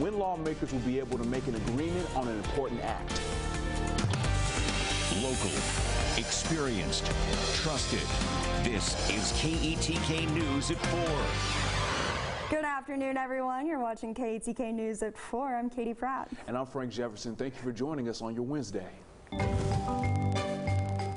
when lawmakers will be able to make an agreement on an important act. Local, experienced, trusted. This is KETK News at 4. Good afternoon, everyone. You're watching KETK News at 4. I'm Katie Pratt. And I'm Frank Jefferson. Thank you for joining us on your Wednesday.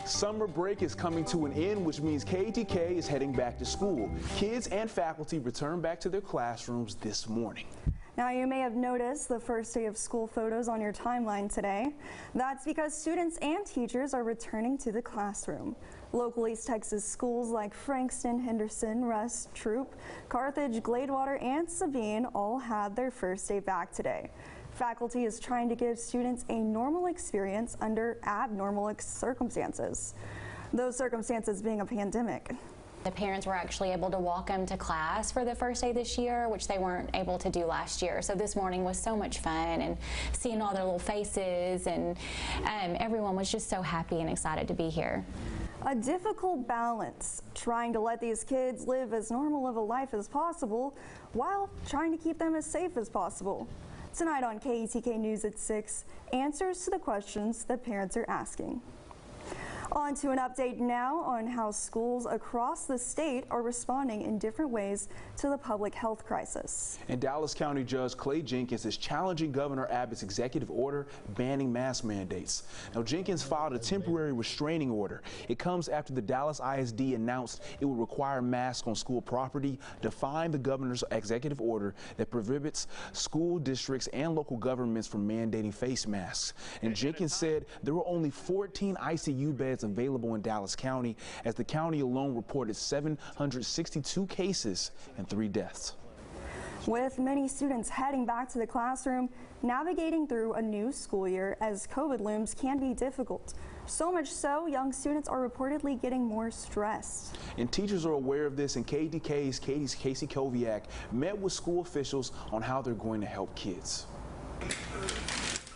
Summer break is coming to an end, which means KETK is heading back to school. Kids and faculty return back to their classrooms this morning. Now, you may have noticed the first day of school photos on your timeline today. That's because students and teachers are returning to the classroom. Local East Texas schools like Frankston, Henderson, Russ, Troop, Carthage, Gladewater, and Sabine all had their first day back today. Faculty is trying to give students a normal experience under abnormal circumstances. Those circumstances being a pandemic. The parents were actually able to walk them to class for the first day this year, which they weren't able to do last year. So this morning was so much fun, and seeing all their little faces, and everyone was just so happy and excited to be here. A difficult balance, trying to let these kids live as normal of a life as possible while trying to keep them as safe as possible. Tonight on KETK News at 6, answers to the questions that parents are asking. On to an update now on how schools across the state are responding in different ways to the public health crisis. And Dallas County Judge Clay Jenkins is challenging Governor Abbott's executive order banning mask mandates. Now, Jenkins filed a temporary restraining order. It comes after the Dallas ISD announced it would require masks on school property, defying the governor's executive order that prohibits school districts and local governments from mandating face masks. And Jenkins said there were only 14 ICU beds available in Dallas County, as the county alone reported 762 cases and 3 deaths. With many students heading back to the classroom, navigating through a new school year as COVID looms can be difficult. So much so, young students are reportedly getting more stressed. And teachers are aware of this, and KETK's Casey Koviak met with school officials on how they're going to help kids.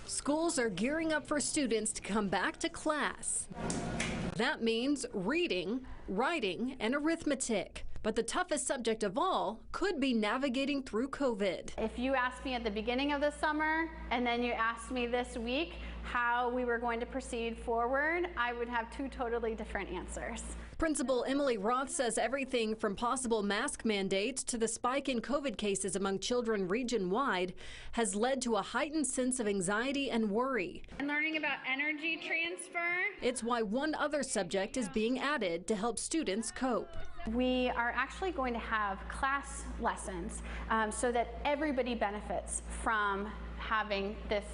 Schools are gearing up for students to come back to class. That means reading, writing, and arithmetic. But the toughest subject of all could be navigating through COVID. If you asked me at the beginning of the summer and then you asked me this week how we were going to proceed forward, I would have 2 totally different answers. Principal Emily Roth says everything from possible mask mandates to the spike in COVID cases among children region-wide has led to a heightened sense of anxiety and worry. And learning about energy transfer. It's why one other subject is being added to help students cope. We are actually going to have class lessons so that everybody benefits from having this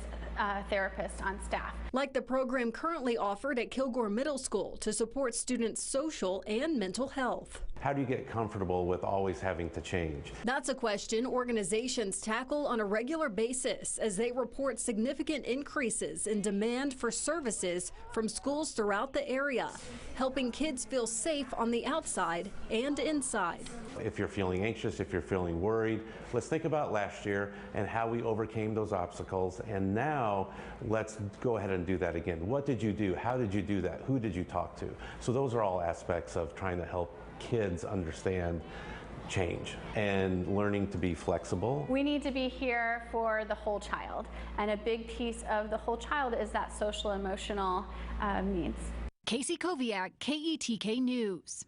therapist on staff. Like the program currently offered at Kilgore Middle School to support students' social and mental health. How do you get comfortable with always having to change? That's a question organizations tackle on a regular basis as they report significant increases in demand for services from schools throughout the area, helping kids feel safe on the outside and inside. If you're feeling anxious, if you're feeling worried, let's think about last year and how we overcame those obstacles, and now let's go ahead and do that again. What did you do? How did you do that? Who did you talk to? So those are all aspects of trying to help kids understand change and learning to be flexible. We need to be here for the whole child, and a big piece of the whole child is that social emotional needs. Casey Koviak, KETK News.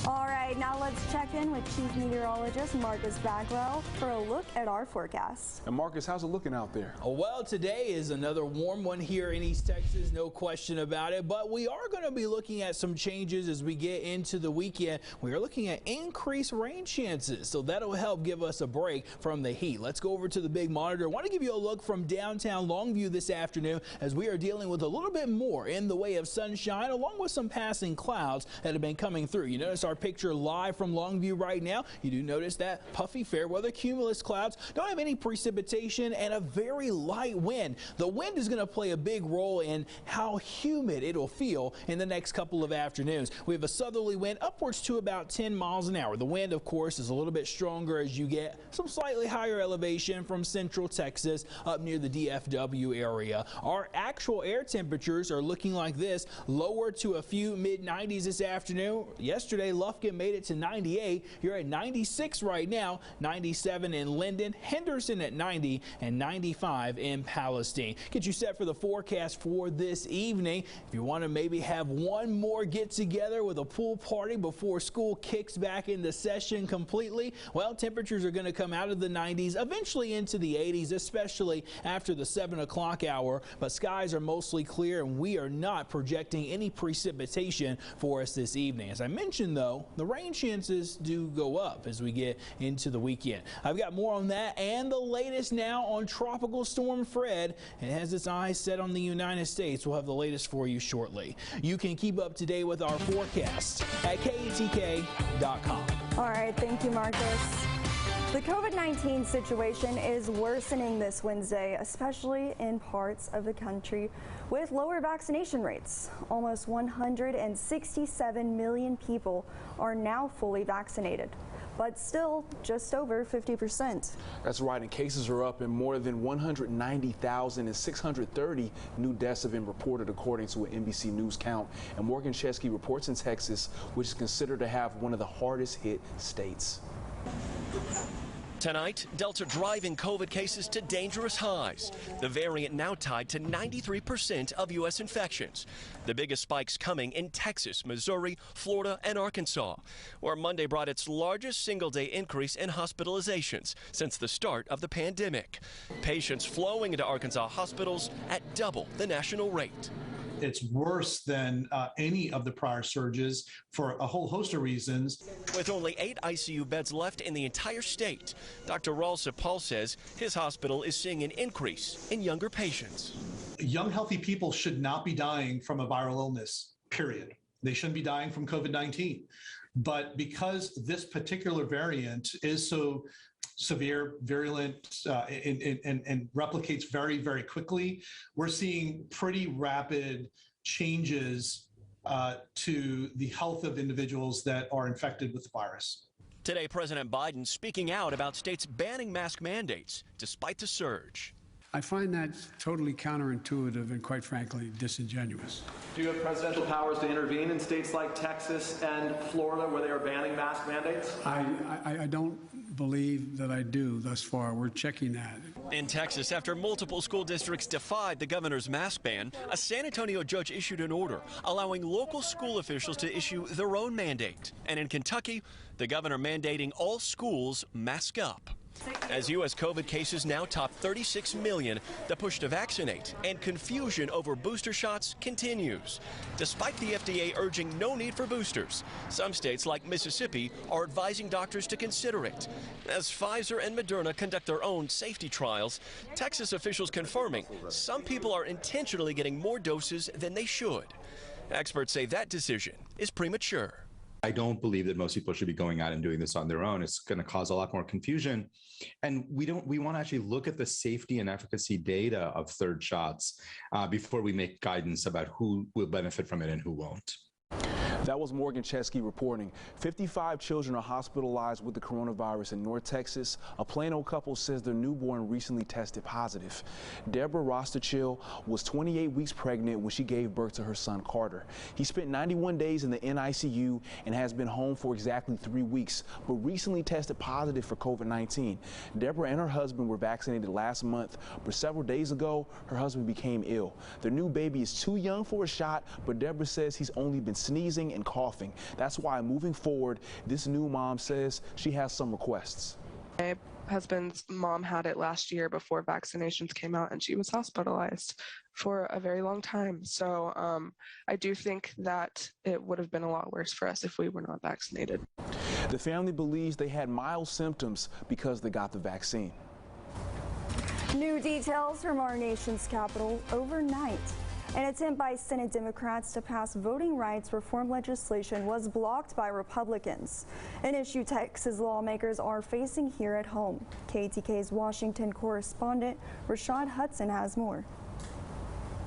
All right, now let's check in with Chief Meteorologist Marcus Bagwell for a look at our forecast. And Marcus, how's it looking out there? Well, today is another warm one here in East Texas, no question about it. But we are going to be looking at some changes as we get into the weekend. We are looking at increased rain chances, so that'll help give us a break from the heat. Let's go over to the big monitor. I want to give you a look from downtown Longview this afternoon as we are dealing with a little bit more in the way of sunshine, along with some passing clouds that have been coming through. You notice our picture live from Longview right now. You do notice that puffy fair weather cumulus clouds don't have any precipitation and a very light wind. The wind is going to play a big role in how humid it'll feel in the next couple of afternoons. We have a southerly wind upwards to about 10 miles an hour. The wind, of course, is a little bit stronger as you get some slightly higher elevation from central Texas up near the DFW area. Our actual air temperatures are looking like this, lower to a few mid-90s this afternoon. Yesterday, Lufkin made made it to 98. You're at 96 right now, 97 in Linden, Henderson at 90, and 95 in Palestine. Get you set for the forecast for this evening. If you want to maybe have one more get together with a pool party before school kicks back into session completely, well, temperatures are going to come out of the 90s, eventually into the 80s, especially after the 7 o'clock hour. But skies are mostly clear, and we are not projecting any precipitation for us this evening. As I mentioned, though, the rain chances do go up as we get into the weekend. I've got more on that and the latest now on Tropical Storm Fred. It has its eyes set on the United States. We'll have the latest for you shortly. You can keep up to date with our forecast at KETK.com. All right, thank you, Marcus. The COVID-19 situation is worsening this Wednesday, especially in parts of the country with lower vaccination rates. Almost 167 million people are now fully vaccinated, but still just over 50%. That's right, and cases are up, and more than 190,000 and 630 new deaths have been reported according to an NBC News count. And Morgan Chesky reports in Texas, which is considered to have one of the hardest hit states. Tonight, Delta driving COVID cases to dangerous highs. The variant now tied to 93% of U.S. infections. The biggest spikes coming in Texas, Missouri, Florida, and Arkansas, where Monday brought its largest single-day increase in hospitalizations since the start of the pandemic. Patients flowing into Arkansas hospitals at double the national rate. It's worse than any of the prior surges for a whole host of reasons. With only 8 ICU beds left in the entire state, Dr. Raul Paul says his hospital is seeing an increase in younger patients. Young, healthy people should not be dying from a viral illness, period. They shouldn't be dying from COVID-19. But because this particular variant is so severe, virulent, and replicates very, very quickly, we're seeing pretty rapid changes to the health of individuals that are infected with the virus. Today, President Biden speaking out about states banning mask mandates despite the surge. I find that totally counterintuitive and, quite frankly, disingenuous. Do you have presidential powers to intervene in states like Texas and Florida where they are banning mask mandates? I don't believe that I do thus far. We're checking that. In Texas, after multiple school districts defied the governor's mask ban, a San Antonio judge issued an order allowing local school officials to issue their own mandate. And in Kentucky, the governor mandating all schools mask up. As U.S. COVID cases now top 36 million, the push to vaccinate and confusion over booster shots continues. Despite the FDA urging no need for boosters, some states like Mississippi are advising doctors to consider it. As Pfizer and Moderna conduct their own safety trials, Texas officials confirming some people are intentionally getting more doses than they should. Experts say that decision is premature. I don't believe that most people should be going out and doing this on their own. It's going to cause a lot more confusion. And we want to actually look at the safety and efficacy data of third shots before we make guidance about who will benefit from it and who won't. That was Morgan Chesky reporting. 55 children are hospitalized with the coronavirus in North Texas. A Plano couple says their newborn recently tested positive. Deborah Rostachil was 28 weeks pregnant when she gave birth to her son Carter. He spent 91 days in the NICU and has been home for exactly 3 weeks, but recently tested positive for COVID-19. Deborah and her husband were vaccinated last month, but several days ago, her husband became ill. Their new baby is too young for a shot, but Deborah says he's only been sneezing and coughing. That's why moving forward, this new mom says she has some requests. My husband's mom had it last year before vaccinations came out, and she was hospitalized for a very long time. So I do think that it would have been a lot worse for us if we were not vaccinated. The family believes they had mild symptoms because they got the vaccine. New details from our nation's capital overnight. An attempt by Senate Democrats to pass voting rights reform legislation was blocked by Republicans, an issue Texas lawmakers are facing here at home. KETK's Washington correspondent Rashad Hudson has more.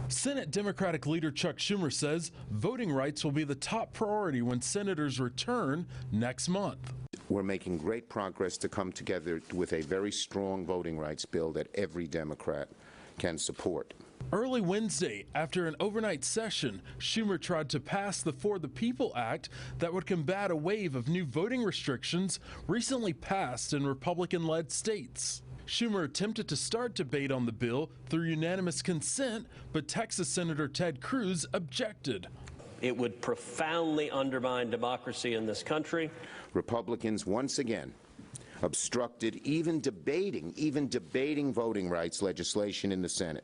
Senate Democratic leader Chuck Schumer says voting rights will be the top priority when senators return next month. We're making great progress to come together with a very strong voting rights bill that every Democrat can support. Early Wednesday, after an overnight session, Schumer tried to pass the For the People Act that would combat a wave of new voting restrictions recently passed in Republican-led states. Schumer attempted to start debate on the bill through unanimous consent, but Texas Senator Ted Cruz objected. It would profoundly undermine democracy in this country. Republicans once again obstructed even debating voting rights legislation in the Senate.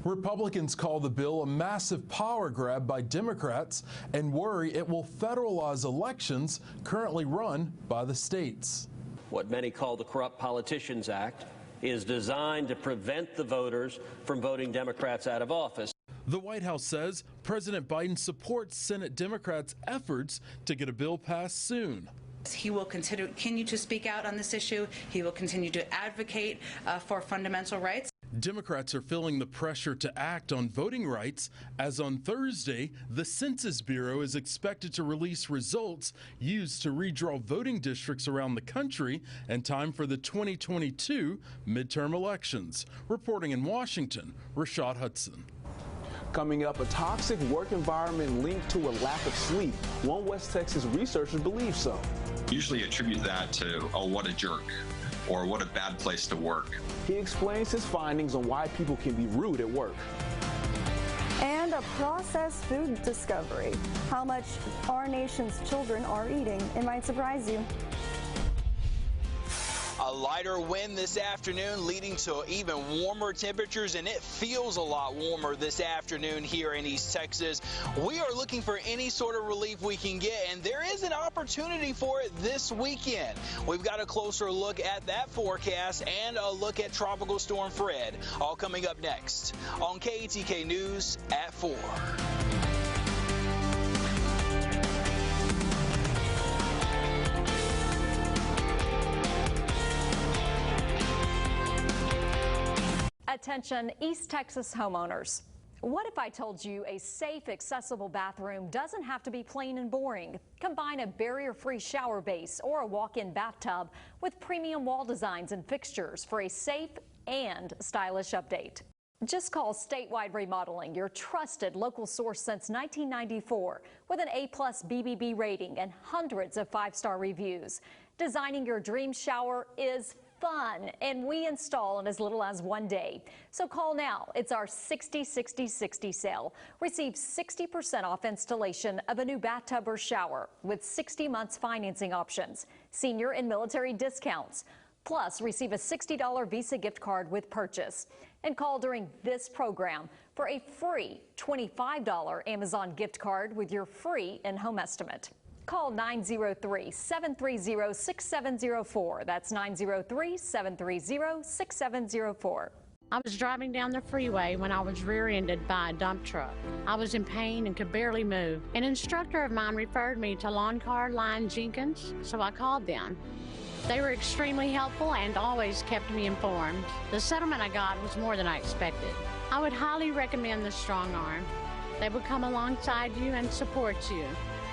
Republicans call the bill a massive power grab by Democrats and worry it will federalize elections currently run by the states. What many call the Corrupt Politicians Act is designed to prevent the voters from voting Democrats out of office. The White House says President Biden supports Senate Democrats' efforts to get a bill passed soon. He will continue to speak out on this issue. He will continue to advocate for fundamental rights. Democrats are feeling the pressure to act on voting rights, as on Thursday, the Census Bureau is expected to release results used to redraw voting districts around the country in time for the 2022 midterm elections. Reporting in Washington, Rashad Hudson. Coming up, a toxic work environment linked to a lack of sleep. One West Texas researcher believes so. Usually attribute that to, oh, what a jerk, or what a bad place to work. He explains his findings on why people can be rude at work. And a processed food discovery. How much our nation's children are eating. It might surprise you. A lighter wind this afternoon leading to even warmer temperatures, and it feels a lot warmer this afternoon here in East Texas. We are looking for any sort of relief we can get, and there is an opportunity for it this weekend. We've got a closer look at that forecast and a look at Tropical Storm Fred, all coming up next on KETK News at 4. Attention East Texas homeowners. What if I told you a safe, accessible bathroom doesn't have to be plain and boring? Combine a barrier-free shower base or a walk-in bathtub with premium wall designs and fixtures for a safe and stylish update. Just call Statewide Remodeling, your trusted local source since 1994, with an A+ BBB rating and hundreds of 5-star reviews. Designing your dream shower is fun, and we install in as little as 1 day. So call now. It's our 60-60-60 sale. Receive 60% off installation of a new bathtub or shower with 60 months financing options, senior and military discounts. Plus, receive a $60 Visa gift card with purchase. And call during this program for a free $25 Amazon gift card with your free in-home estimate. Call 903-730-6704. That's 903-730-6704. I was driving down the freeway when I was rear-ended by a dump truck. I was in pain and could barely move. An instructor of mine referred me to Lawn Car Line Jenkins, so I called them. They were extremely helpful and always kept me informed. The settlement I got was more than I expected. I would highly recommend the Strong Arm. They will come alongside you and support you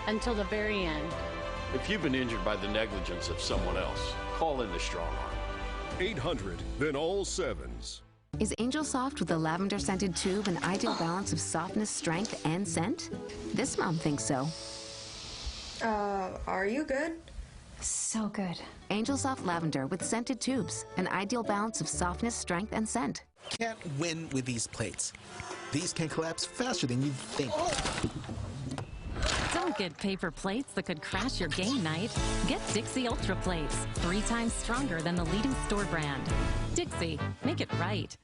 until the very end. If you've been injured by the negligence of someone else, call in the Strong Arm. 800, then all sevens. Is Angel Soft with a lavender scented tube an ideal balance of softness, strength, and scent? This mom thinks so. Are you good? So good. Angel Soft Lavender with scented tubes, an ideal balance of softness, strength, and scent. Can't win with these plates. These can collapse faster than you'd think. Don't get paper plates that could crash your game night. Get Dixie Ultra Plates, 3 times stronger than the leading store brand. Dixie, make it right.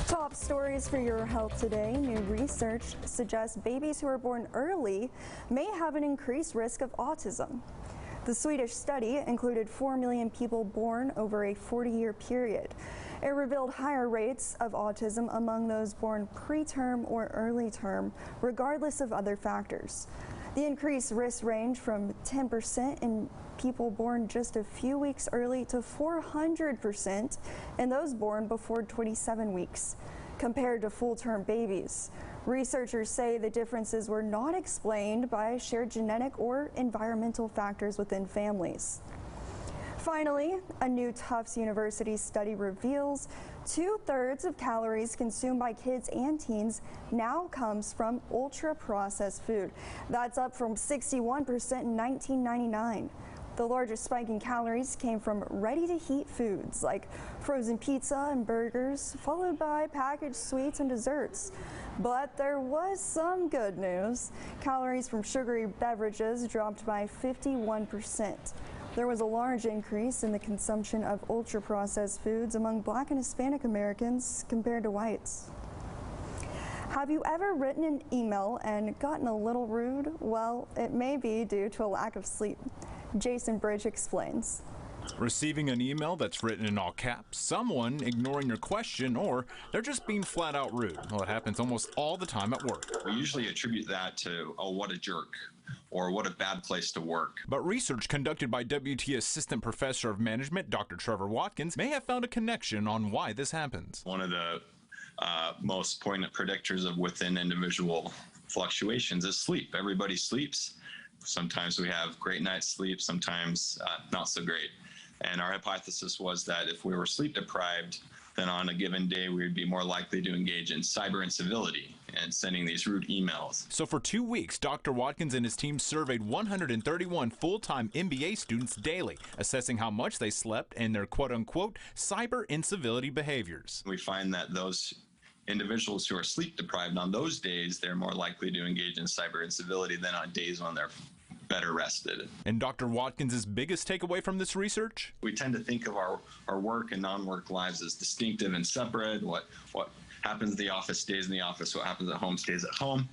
Top stories for your health today. New research suggests babies who are born early may have an increased risk of autism. The Swedish study included 4 million people born over a 40-year period. It revealed higher rates of autism among those born preterm or early term, regardless of other factors. The increased risk range from 10% in people born just a few weeks early to 400% in those born before 27 weeks, compared to full-term babies. Researchers say the differences were not explained by shared genetic or environmental factors within families. Finally, a new Tufts University study reveals 2/3 of calories consumed by kids and teens now comes from ultra-processed food. That's up from 61% in 1999. The largest spike in calories came from ready-to-heat foods like frozen pizza and burgers, followed by packaged sweets and desserts. But there was some good news. Calories from sugary beverages dropped by 51%. There was a large increase in the consumption of ultra-processed foods among Black and Hispanic Americans compared to whites. Have you ever written an email and gotten a little rude? Well, it may be due to a lack of sleep. Jason Bridge explains. Receiving an email that's written in all caps, someone ignoring your question, or they're just being flat out rude. Well, it happens almost all the time at work. We usually attribute that to, oh, what a jerk, or what a bad place to work. But research conducted by WT Assistant Professor of Management, Dr. Trevor Watkins, may have found a connection on why this happens. One of the most poignant predictors of within individual fluctuations is sleep. Everybody sleeps. Sometimes we have great night's sleep, sometimes not so great. And our hypothesis was that if we were sleep deprived, then on a given day we would be more likely to engage in cyber incivility and sending these rude emails. So for 2 weeks, Dr. Watkins and his team surveyed 131 full-time MBA students daily, assessing how much they slept and their quote-unquote cyber incivility behaviors. We find that those individuals who are sleep deprived on those days, they're more likely to engage in cyber incivility than on days when they're better rested. And Dr. Watkins' biggest takeaway from this research? We tend to think of our work and non-work lives as distinctive and separate. What happens in the office stays in the office, what happens at home stays at home.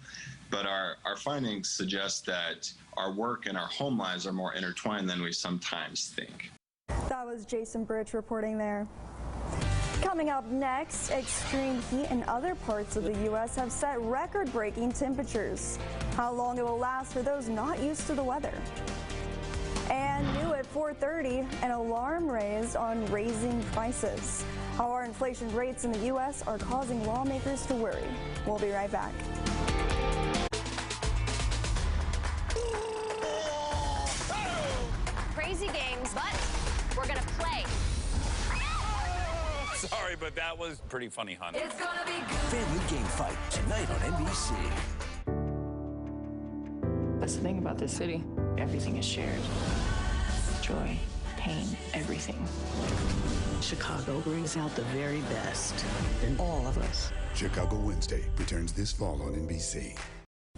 But our findings suggest that our work and our home lives are more intertwined than we sometimes think. That was Jason Bridge reporting there. Coming up next, extreme heat in other parts of the U.S. have set record-breaking temperatures. How long it will last for those not used to the weather. And new at 4:30, an alarm raised on raising prices. How our inflation rates in the U.S. are causing lawmakers to worry. We'll be right back. Crazy games, but we're going to play. Sorry, but that was pretty funny, hon. It's gonna be good. Family Game Fight, tonight on NBC. That's the thing about this city. Everything is shared. Joy, pain, everything. Chicago brings out the very best in all of us. Chicago Wednesday returns this fall on NBC.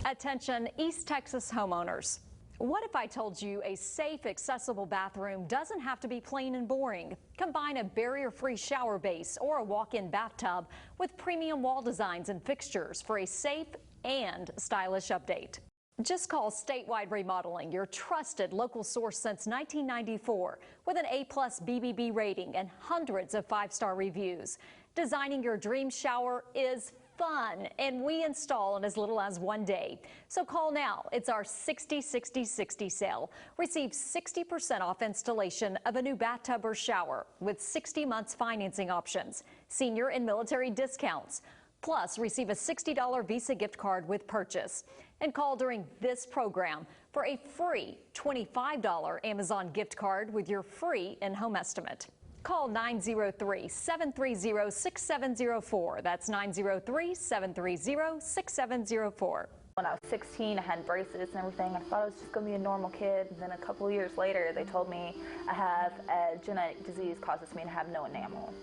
Attention, East Texas homeowners. What if I told you a safe, accessible bathroom doesn't have to be plain and boring? Combine a barrier-free shower base or a walk-in bathtub with premium wall designs and fixtures for a safe and stylish update. Just call Statewide Remodeling, your trusted local source since 1994, with an A+ BBB rating and hundreds of 5-star reviews. Designing your dream shower is fun, and we install in as little as 1 day. So call now. It's our 60-60-60 sale. Receive 60% off installation of a new bathtub or shower with 60 months financing options, senior and military discounts. Plus, receive a $60 Visa gift card with purchase. And call during this program for a free $25 Amazon gift card with your free in-home estimate. Call 903-730-6704. That's 903-730-6704. When I was 16, I had braces and everything. I thought I was just going to be a normal kid. And then a couple of years later, they told me I have a genetic disease causes me to have no enamel.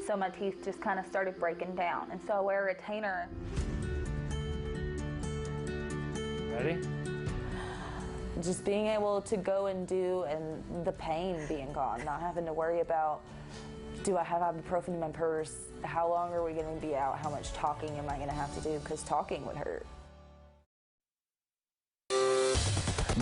So my teeth just kind of started breaking down. And so I wear a retainer. Ready? Just being able to go and do, and the pain being gone, not having to worry about, do I have ibuprofen in my purse? How long are we going to be out? How much talking am I going to have to do? Because talking would hurt.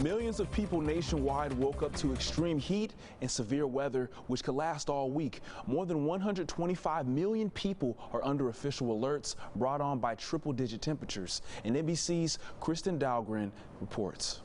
Millions of people nationwide woke up to extreme heat and severe weather, which could last all week. More than 125 million people are under official alerts brought on by triple-digit temperatures. And NBC's Kristen Dahlgren reports.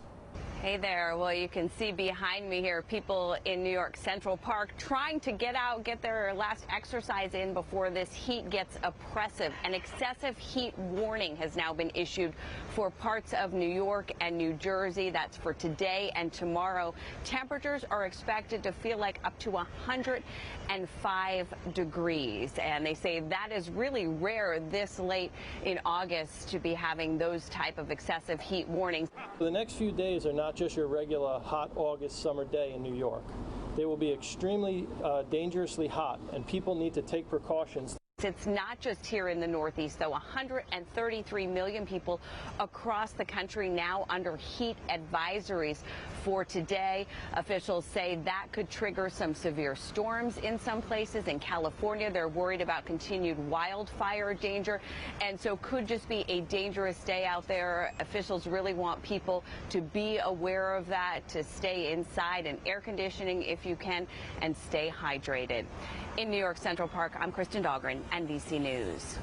Hey there. Well, you can see behind me here people in New York Central Park trying to get out, get their last exercise in before this heat gets oppressive. An excessive heat warning has now been issued for parts of New York and New Jersey. That's for today and tomorrow. Temperatures are expected to feel like up to 105 degrees. And they say that is really rare this late in August to be having those type of excessive heat warnings. The next few days are not just your regular hot August summer day in New York. They will be extremely dangerously hot, and people need to take precautions. It's not just here in the Northeast, though. 133 million people across the country now under heat advisories for today. Officials say that could trigger some severe storms in some places. In California, they're worried about continued wildfire danger, and so could just be a dangerous day out there. Officials really want people to be aware of that, to stay inside and air conditioning if you can, and stay hydrated. In New York Central Park, I'm Kristen Dahlgren, NBC News.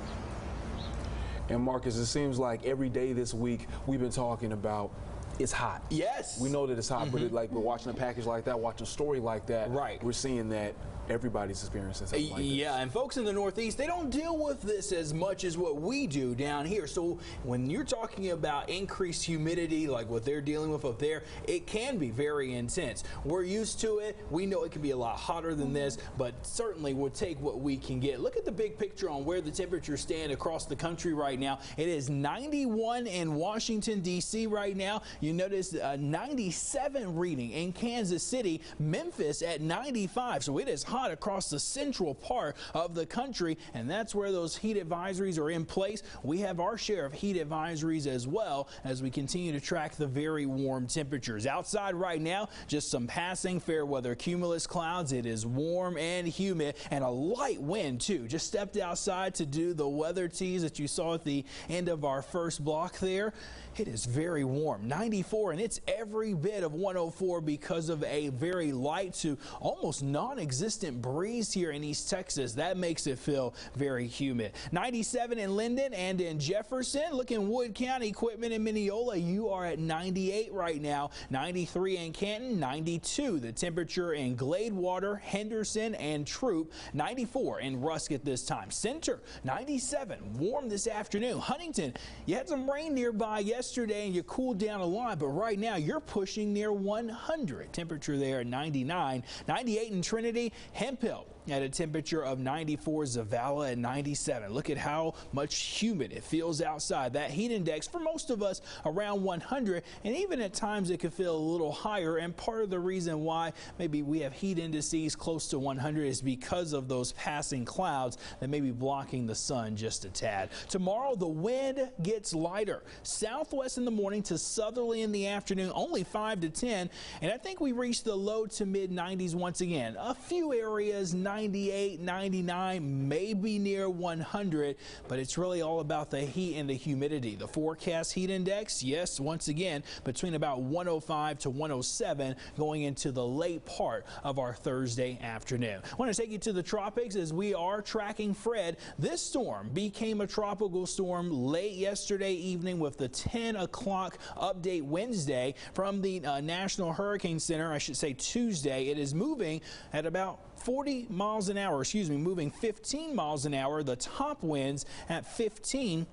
And Marcus, it seems like every day this week we've been talking about it's hot. Yes. We know that it's hot, but like we're watching a package like that, watching a story like that, right? We're seeing that everybody's experiencing something like this. Yeah, and folks in the Northeast, they don't deal with this as much as what we do down here. So when you're talking about increased humidity, like what they're dealing with up there, it can be very intense. We're used to it. We know it can be a lot hotter than this, but certainly we'll take what we can get. Look at the big picture on where the temperatures stand across the country right now. It is 91 in Washington, D.C. right now. You notice a 97 reading in Kansas City, Memphis at 95. So it is hot across the central part of the country, and that's where those heat advisories are in place. We have our share of heat advisories as well as we continue to track the very warm temperatures. Outside right now, just some passing fair weather cumulus clouds. It is warm and humid and a light wind too. Just stepped outside to do the weather tease that you saw at the end of our first block there. It is very warm, 94, and it's every bit of 104 because of a very light to almost non-existent breeze here in East Texas. That makes it feel very humid. 97 in Linden and in Jefferson. Look in Wood County, Equipment in Mineola, you are at 98 right now. 93 in Canton, 92 the temperature in Gladewater, Henderson, and Troop. 94 in Rusk at this time. Center, 97, warm this afternoon. Huntington, you had some rain nearby yesterday and you cooled down a lot, but right now you're pushing near 100. Temperature there at 99. 98 in Trinity. Hemphill at a temperature of 94, Zavala at 97. Look at how much humid it feels outside. That heat index for most of us around 100, and even at times it could feel a little higher, and part of the reason why maybe we have heat indices close to 100 is because of those passing clouds that may be blocking the sun just a tad. Tomorrow the wind gets lighter. Southwest in the morning to southerly in the afternoon, only 5 to 10, and I think we reached the low to mid 90s once again. A few areas 98, 99, maybe near 100, but it's really all about the heat and the humidity. The forecast heat index, yes, once again, between about 105 to 107 going into the late part of our Thursday afternoon. I want to take you to the tropics as we are tracking Fred. This storm became a tropical storm late yesterday evening with the 10 o'clock update Wednesday from the National Hurricane Center, I should say Tuesday. It is moving at about 40 miles an hour, moving 15 miles an hour. The top winds at 15.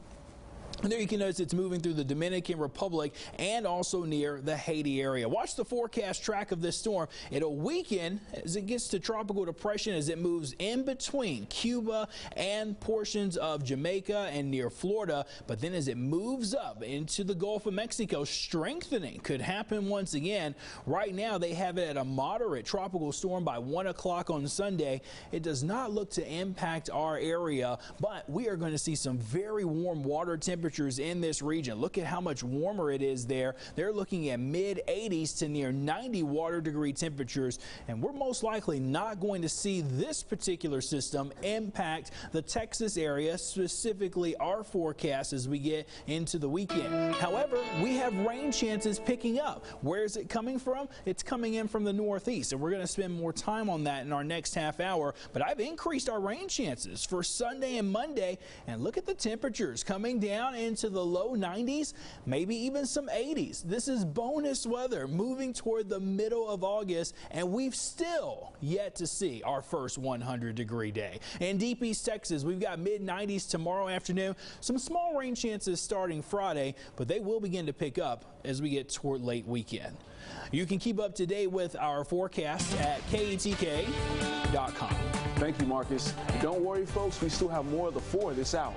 And there you can notice it's moving through the Dominican Republic and also near the Haiti area. Watch the forecast track of this storm. It'll weaken as it gets to tropical depression as it moves in between Cuba and portions of Jamaica and near Florida. But then as it moves up into the Gulf of Mexico, strengthening could happen once again. Right now they have it at a moderate tropical storm by 1 o'clock on Sunday. It does not look to impact our area, but we are going to see some very warm water temperatures in this region. Look at how much warmer it is there. They're looking at mid 80s to near 90 water degree temperatures, and we're most likely not going to see this particular system impact the Texas area, specifically our forecast as we get into the weekend. However, we have rain chances picking up. Where is it coming from? It's coming in from the northeast, and we're going to spend more time on that in our next half hour. But I've increased our rain chances for Sunday and Monday, and look at the temperatures coming down down into the low 90s, maybe even some 80s. This is bonus weather moving toward the middle of August, and we've still yet to see our first 100-degree day. In Deep East Texas, we've got mid-90s tomorrow afternoon. Some small rain chances starting Friday, but they will begin to pick up as we get toward late weekend. You can keep up to date with our forecast at KETK.com. Thank you, Marcus. Don't worry, folks, we still have more of the 4 this hour.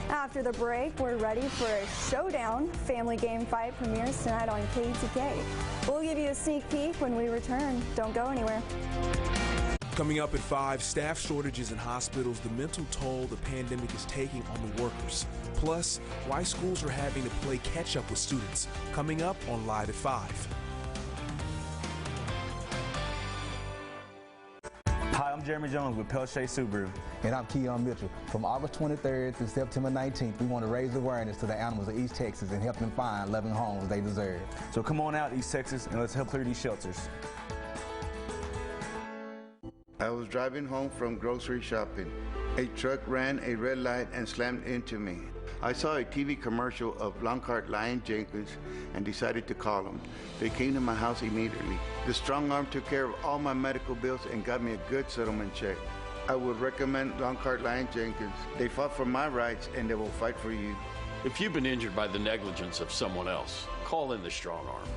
After the break, we're ready for a showdown. Family Game Fight premieres tonight on KETK. We'll give you a sneak peek when we return. Don't go anywhere. Coming up at 5, staff shortages in hospitals, the mental toll the pandemic is taking on the workers. Plus, why schools are having to play catch-up with students. Coming up on Live at 5. Hi, I'm Jeremy Jones with Pelche Subaru. And I'm Keon Mitchell. From August 23rd through September 19th, we want to raise awareness to the animals of East Texas and help them find loving homes they deserve. So come on out, East Texas, and let's help clear these shelters. I was driving home from grocery shopping. A truck ran a red light and slammed into me. I saw a TV commercial of Longcart Lion Jenkins and decided to call them. They came to my house immediately. The strong arm took care of all my medical bills and got me a good settlement check. I would recommend Longcart Lion Jenkins. They fought for my rights and they will fight for you. If you've been injured by the negligence of someone else, call in the strong arm.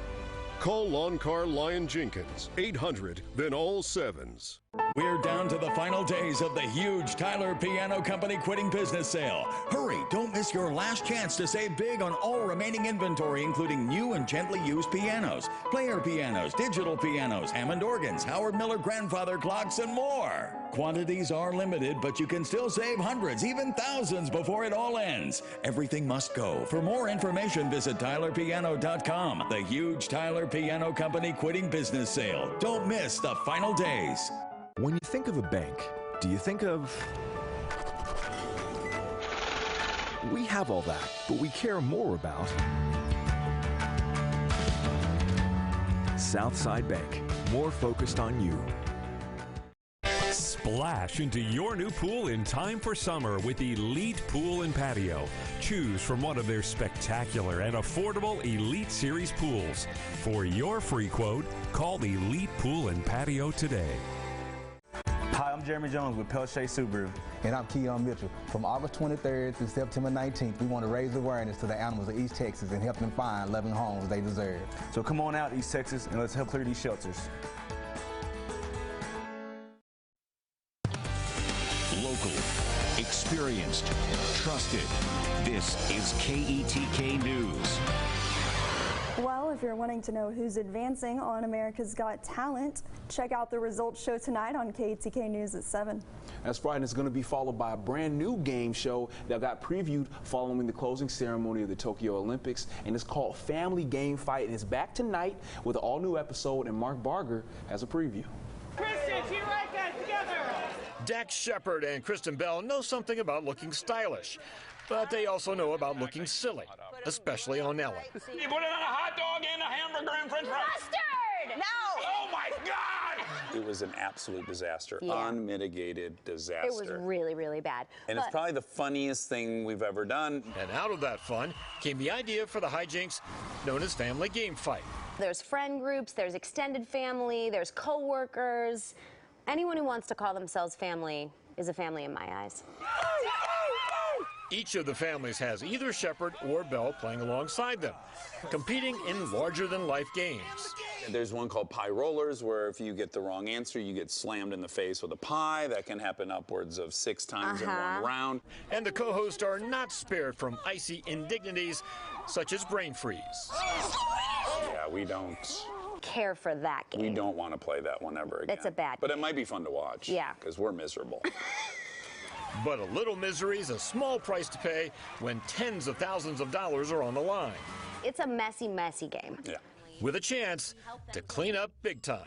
Call Longcar Lion Jenkins, 800, then all 7s. We're down to the final days of the huge Tyler Piano Company quitting business sale. Hurry, don't miss your last chance to save big on all remaining inventory, including new and gently used pianos, player pianos, digital pianos, Hammond organs, Howard Miller grandfather clocks, and more. Quantities are limited, but you can still save hundreds, even thousands before it all ends. Everything must go. For more information, visit TylerPiano.com. The huge Tyler Piano Company quitting business sale. Don't miss the final days. When you think of a bank, do you think of... We have all that, but we care more about... Southside Bank, more focused on you. Splash into your new pool in time for summer with Elite Pool and Patio. Choose from one of their spectacular and affordable Elite Series pools. For your free quote, call Elite Pool and Patio today. Hi, I'm Jeremy Jones with Pelche Subaru. And I'm Keon Mitchell. From August 23rd through September 19th, we want to raise awareness to the animals of East Texas and help them find loving homes they deserve. So come on out, East Texas, and let's help clear these shelters. Local, experienced, trusted. This is KETK News. Well, if you're wanting to know who's advancing on America's Got Talent, check out the results show tonight on KETK News at 7. That's right, and it's going to be followed by a brand new game show that got previewed following the closing ceremony of the Tokyo Olympics, and it's called Family Game Fight, and it's back tonight with an all-new episode, and Mark Barger has a preview. Kristen, to your right, guys, together! Dax Shepard and Kristen Bell know something about looking stylish, but they also know about looking silly, especially on Ellen. You put it on a hot dog and a hamburger and french fries. Mustard! No! Oh my God! It was an absolute disaster, Yeah. Unmitigated disaster. It was really, really bad. And it's probably the funniest thing we've ever done. And out of that fun came the idea for the hijinks known as Family Game Fight. There's friend groups, there's extended family, there's co-workers. Anyone who wants to call themselves family is a family in my eyes. Each of the families has either Shepard or Bell playing alongside them, competing in larger-than-life games. There's one called Pie Rollers, where if you get the wrong answer, you get slammed in the face with a pie. That can happen upwards of 6 times in one round. And the co-hosts are not spared from icy indignities, such as brain freeze. Yeah, we don't care for that game. We don't want to play that one ever again. It's a bad But it might be fun to watch. Yeah. Because we're miserable. But a little misery is a small price to pay when tens of thousands of dollars are on the line. It's a messy, messy game. Yeah. With a chance to clean up big time.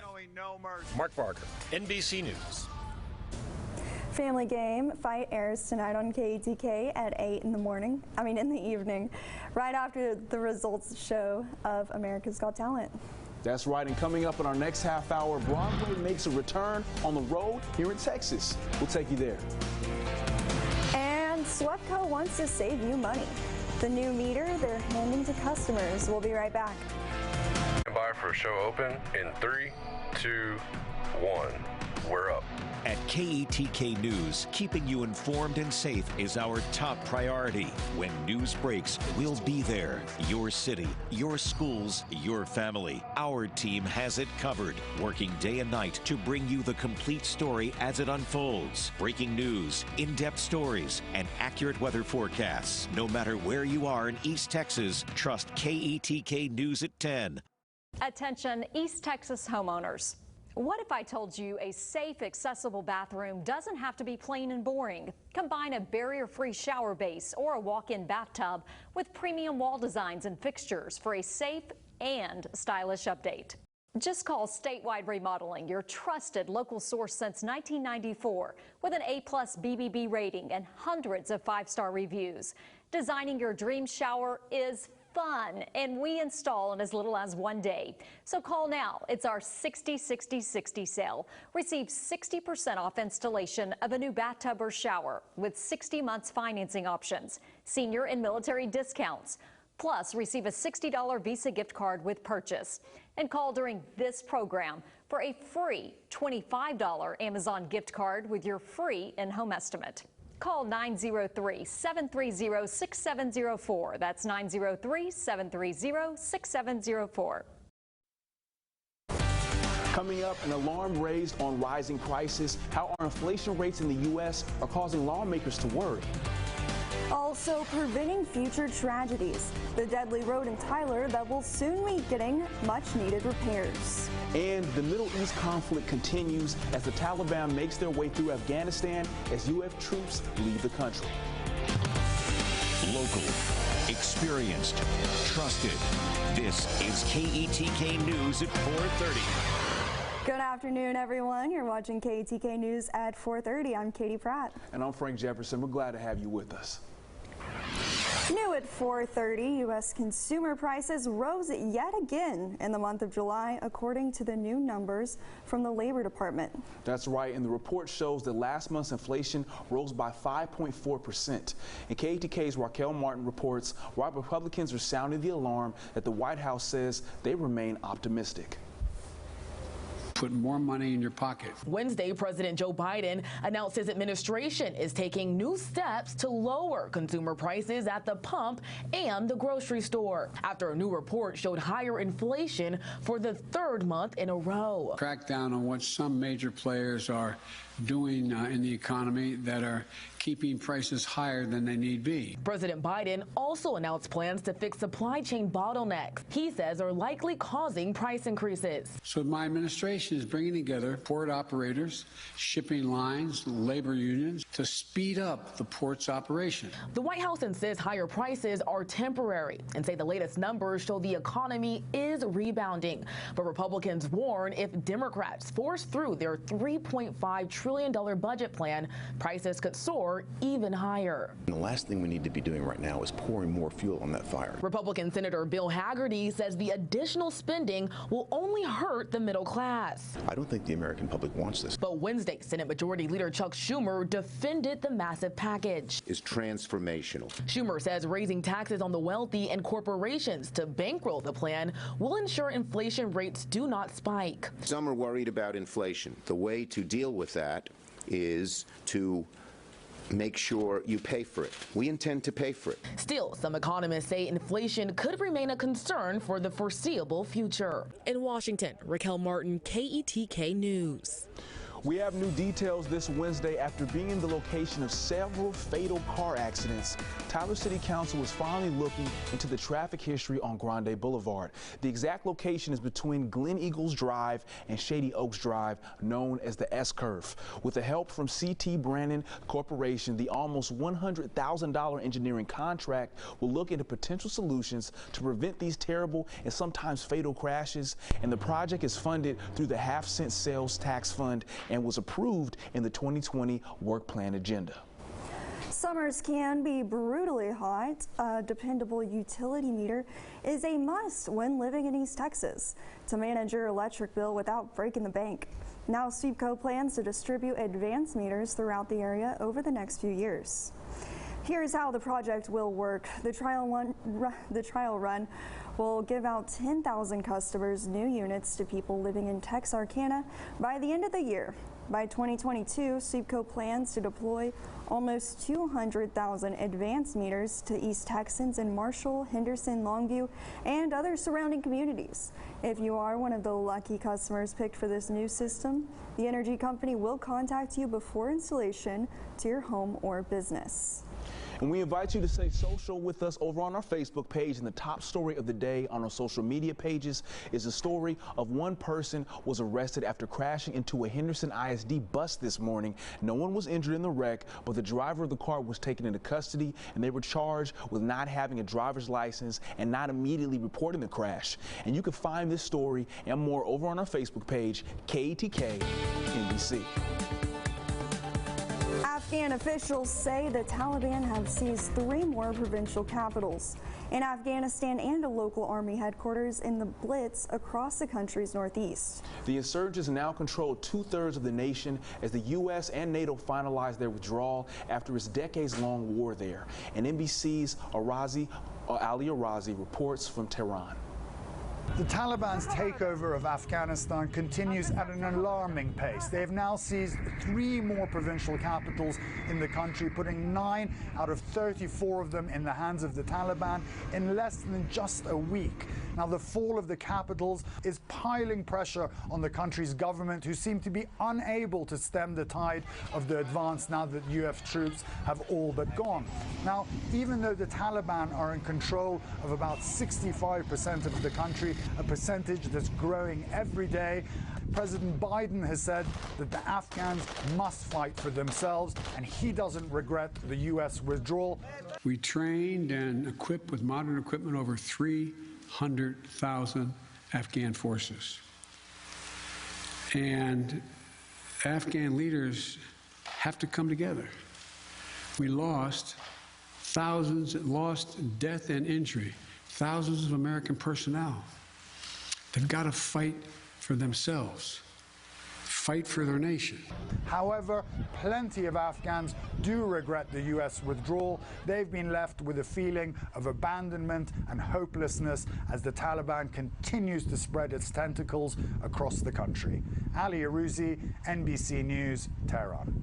Mark Barker, NBC News. Family Game Fight airs tonight on KETK at 8 in the evening, right after the results show of America's Got Talent. That's right, and coming up in our next half hour, Broadway makes a return on the road here in Texas. We'll take you there. And Swepco wants to save you money. The new meter they're handing to customers. We'll be right back. Stand by for show open in 3, 2, 1. We're up. At KETK News, keeping you informed and safe is our top priority. When news breaks, we'll be there. Your city, your schools, your family. Our team has it covered, working day and night to bring you the complete story as it unfolds. Breaking news, in-depth stories, and accurate weather forecasts. No matter where you are in East Texas, trust KETK News at 10. Attention, East Texas homeowners. What if I told you a safe, accessible bathroom doesn't have to be plain and boring? Combine a barrier-free shower base or a walk-in bathtub with premium wall designs and fixtures for a safe and stylish update. Just call Statewide Remodeling, your trusted local source since 1994, with an A+ BBB rating and hundreds of 5-star reviews. Designing your dream shower is fun, and we install in as little as 1 day. So call now. It's our 60-60-60 sale. Receive 60% off installation of a new bathtub or shower with 60 months financing options, senior and military discounts. Plus, receive a $60 Visa gift card with purchase. And call during this program for a free $25 Amazon gift card with your free in-home estimate. Call 903-730-6704. That's 903-730-6704. Coming up, an alarm raised on rising prices, how our inflation rates in the U.S. are causing lawmakers to worry. Also, preventing future tragedies. The deadly road in Tyler that will soon be getting much-needed repairs. And the Middle East conflict continues as the Taliban makes their way through Afghanistan as U.S. troops leave the country. Local, experienced, trusted. This is KETK News at 4:30. Good afternoon, everyone. You're watching KETK News at 4:30. I'm Katie Pratt. And I'm Frank Jefferson. We're glad to have you with us. New at 4:30, U.S. consumer prices rose yet again in the month of July, according to the new numbers from the Labor Department. That's right, and the report shows that last month's inflation rose by 5.4%. And KETK's Raquel Martin reports why Republicans are sounding the alarm that the White House says they remain optimistic. Put more money in your pocket. Wednesday, President Joe Biden announced his administration is taking new steps to lower consumer prices at the pump and the grocery store after a new report showed higher inflation for the third month in a row. Crack down on what some major players are doing in the economy that are keeping prices higher than they need be. President Biden also announced plans to fix supply chain bottlenecks he says are likely causing price increases. So my administration is bringing together port operators, shipping lines, labor unions to speed up the port's operation. The White House insists higher prices are temporary and say the latest numbers show the economy is rebounding. But Republicans warn if Democrats force through their $3.5 trillion budget plan, prices could soar even higher. The last thing we need to be doing right now is pouring more fuel on that fire. Republican Senator Bill Hagerty says the additional spending will only hurt the middle class. I don't think the American public wants this. But Wednesday, Senate Majority Leader Chuck Schumer defended the massive package. Is transformational. Schumer says raising taxes on the wealthy and corporations to bankroll the plan will ensure inflation rates do not spike. Some are worried about inflation. The way to deal with that is to make sure you pay for it. We intend to pay for it. Still, some economists say inflation could remain a concern for the foreseeable future. In Washington, Raquel Martin, KETK News. We have new details this Wednesday after being the location of several fatal car accidents. Tyler City Council is finally looking into the traffic history on Grande Boulevard. The exact location is between Glen Eagles Drive and Shady Oaks Drive, known as the S-Curve. With the help from C.T. Brannon Corporation, the almost $100,000 engineering contract will look into potential solutions to prevent these terrible and sometimes fatal crashes. And the project is funded through the half-cent sales tax fund and was approved in the 2020 work plan agenda. Summers can be brutally hot. A dependable utility meter is a must when living in East Texas to manage your electric bill without breaking the bank. Now Sweepco plans to distribute advanced meters throughout the area over the next few years. Here's how the project will work. The trial run will give out 10,000 customers new units to people living in Texarkana by the end of the year. By 2022, SEPCO plans to deploy almost 200,000 advanced meters to East Texans in Marshall, Henderson, Longview, and other surrounding communities. If you are one of the lucky customers picked for this new system, the energy company will contact you before installation to your home or business. And we invite you to stay social with us over on our Facebook page. And the top story of the day on our social media pages is the story of one person was arrested after crashing into a Henderson ISD bus this morning. No one was injured in the wreck, but the driver of the car was taken into custody, and they were charged with not having a driver's license and not immediately reporting the crash. And you can find this story and more over on our Facebook page, KETK NBC. Afghan officials say the Taliban have seized 3 more provincial capitals in Afghanistan and a local army headquarters in the Blitz across the country's northeast. The insurgents now control 2/3 of the nation as the U.S. and NATO finalize their withdrawal after its decades-long war there. And NBC's Ali Arazi reports from Tehran. The Taliban's takeover of Afghanistan continues at an alarming pace. They have now seized 3 more provincial capitals in the country, putting 9 out of 34 of them in the hands of the Taliban in less than just a week. Now, the fall of the capitals is piling pressure on the country's government, who seem to be unable to stem the tide of the advance now that US troops have all but gone. Now, even though the Taliban are in control of about 65% of the country, a percentage that's growing every day, President Biden has said that the Afghans must fight for themselves, and he doesn't regret the U.S. withdrawal. We trained and equipped with modern equipment over 300,000 Afghan forces. And Afghan leaders have to come together. We lost death and injury, thousands of American personnel. They've got to fight for themselves, fight for their nation. However, plenty of Afghans do regret the U.S. withdrawal. They've been left with a feeling of abandonment and hopelessness as the Taliban continues to spread its tentacles across the country. Ali Arazi, NBC News, Tehran.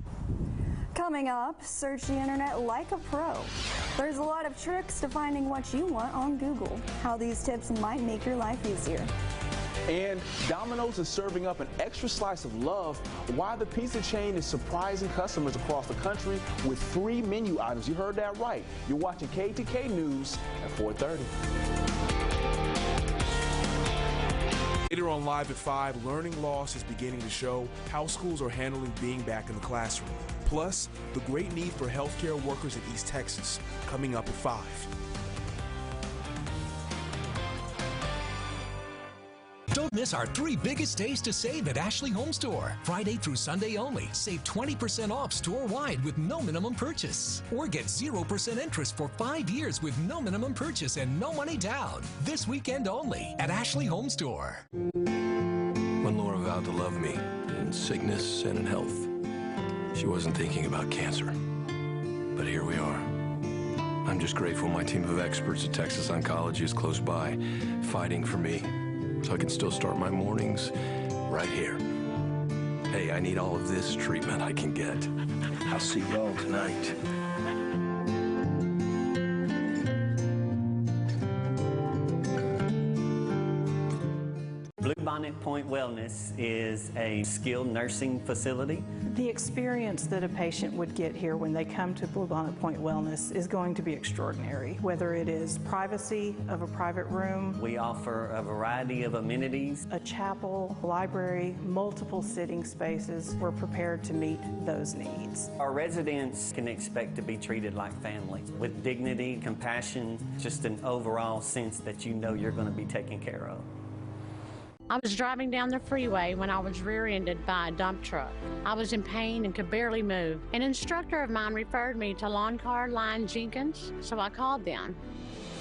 Coming up, search the internet like a pro. There's a lot of tricks to finding what you want on Google. How these tips might make your life easier. And Domino's is serving up an extra slice of love. Why the pizza chain is surprising customers across the country with 3 menu items. You heard that right. You're watching KETK News at 4:30. Later on Live at 5, learning loss is beginning to show how schools are handling being back in the classroom. Plus, the great need for healthcare workers in East Texas, coming up at 5. Don't miss our 3 biggest days to save at Ashley Home Store. Friday through Sunday only. Save 20% off store-wide with no minimum purchase. Or get 0% interest for 5 years with no minimum purchase and no money down. This weekend only at Ashley Home Store. When Laura vowed to love me in sickness and in health, she wasn't thinking about cancer. But here we are. I'm just grateful my team of experts at Texas Oncology is close by, fighting for me, so I can still start my mornings right here. Hey, I need all of this treatment I can get. I'll see y'all tonight. Bluebonnet Point Wellness is a skilled nursing facility. The experience that a patient would get here when they come to Bluebonnet Point Wellness is going to be extraordinary, whether it is privacy of a private room. We offer a variety of amenities. A chapel, library, multiple sitting spaces. We're prepared to meet those needs. Our residents can expect to be treated like family, with dignity, compassion, just an overall sense that you know you're going to be taken care of. I was driving down the freeway when I was rear-ended by a dump truck. I was in pain and could barely move. An instructor of mine referred me to Lawn Car Line Jenkins, so I called them.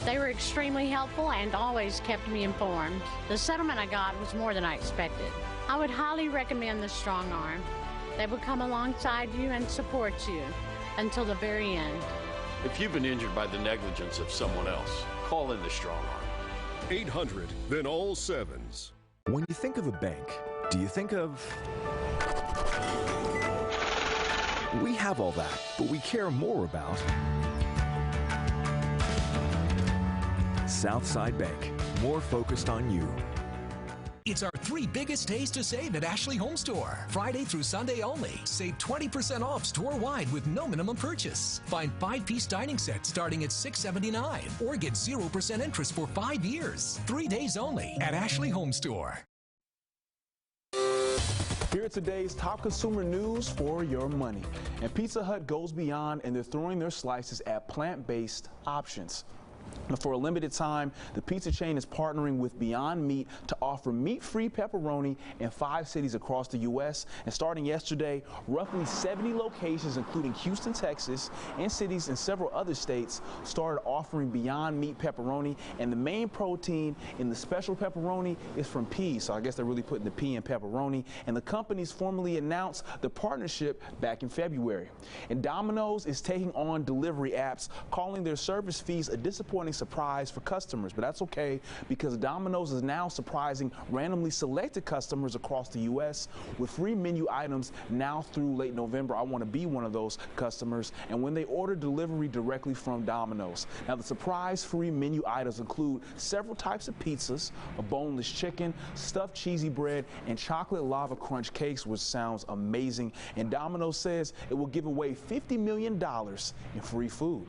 They were extremely helpful and always kept me informed. The settlement I got was more than I expected. I would highly recommend the Strong Arm. They will come alongside you and support you until the very end. If you've been injured by the negligence of someone else, call in the Strong Arm. 800, then all sevens. When you think of a bank, do you think of... We have all that, but we care more about... Southside Bank, more focused on you. It's our 3 biggest days to save at Ashley Home Store. Friday through Sunday only. Save 20% off store-wide with no minimum purchase. Find 5-piece dining sets starting at $6.79 or get 0% interest for 5 years. 3 days only at Ashley Home Store. Here are today's top consumer news for your money. And Pizza Hut goes beyond, and they're throwing their slices at plant-based options. For a limited time, the pizza chain is partnering with Beyond Meat to offer meat-free pepperoni in 5 cities across the U.S. And starting yesterday, roughly 70 locations, including Houston, Texas, and cities in several other states, started offering Beyond Meat pepperoni. And the main protein in the special pepperoni is from peas, so I guess they're really putting the pea in pepperoni. And the companies formally announced the partnership back in February. And Domino's is taking on delivery apps, calling their service fees a disappointing surprise for customers, but that's okay because Domino's is now surprising randomly selected customers across the U.S. with free menu items now through late November. I want to be one of those customers, and when they order delivery directly from Domino's. Now, the surprise free menu items include several types of pizzas, a boneless chicken, stuffed cheesy bread, and chocolate lava crunch cakes, which sounds amazing. And Domino's says it will give away $50 million in free food.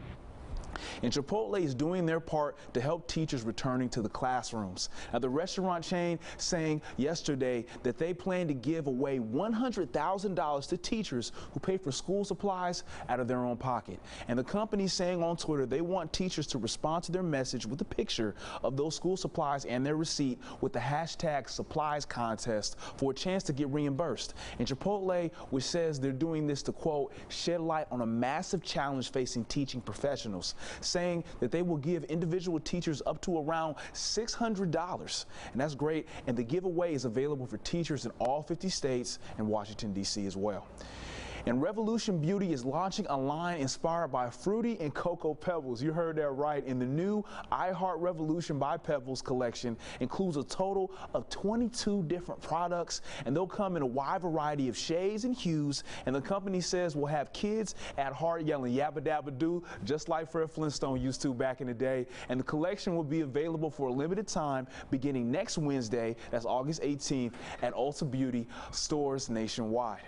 And Chipotle is doing their part to help teachers returning to the classrooms. Now, the restaurant chain saying yesterday that they plan to give away $100,000 to teachers who pay for school supplies out of their own pocket. And the company saying on Twitter they want teachers to respond to their message with a picture of those school supplies and their receipt with the hashtag supplies contest for a chance to get reimbursed. And Chipotle, which says they're doing this to, quote, shed light on a massive challenge facing teaching professionals, saying that they will give individual teachers up to around $600. And that's great. And the giveaway is available for teachers in all 50 states and Washington, D.C. as well. And Revolution Beauty is launching a line inspired by Fruity and Cocoa Pebbles. You heard that right. And the new I Heart Revolution by Pebbles collection includes a total of 22 different products, and they'll come in a wide variety of shades and hues. And the company says we'll have kids at heart yelling yabba dabba doo, just like Fred Flintstone used to back in the day. And the collection will be available for a limited time beginning next Wednesday, that's August 18th, at Ulta Beauty stores nationwide.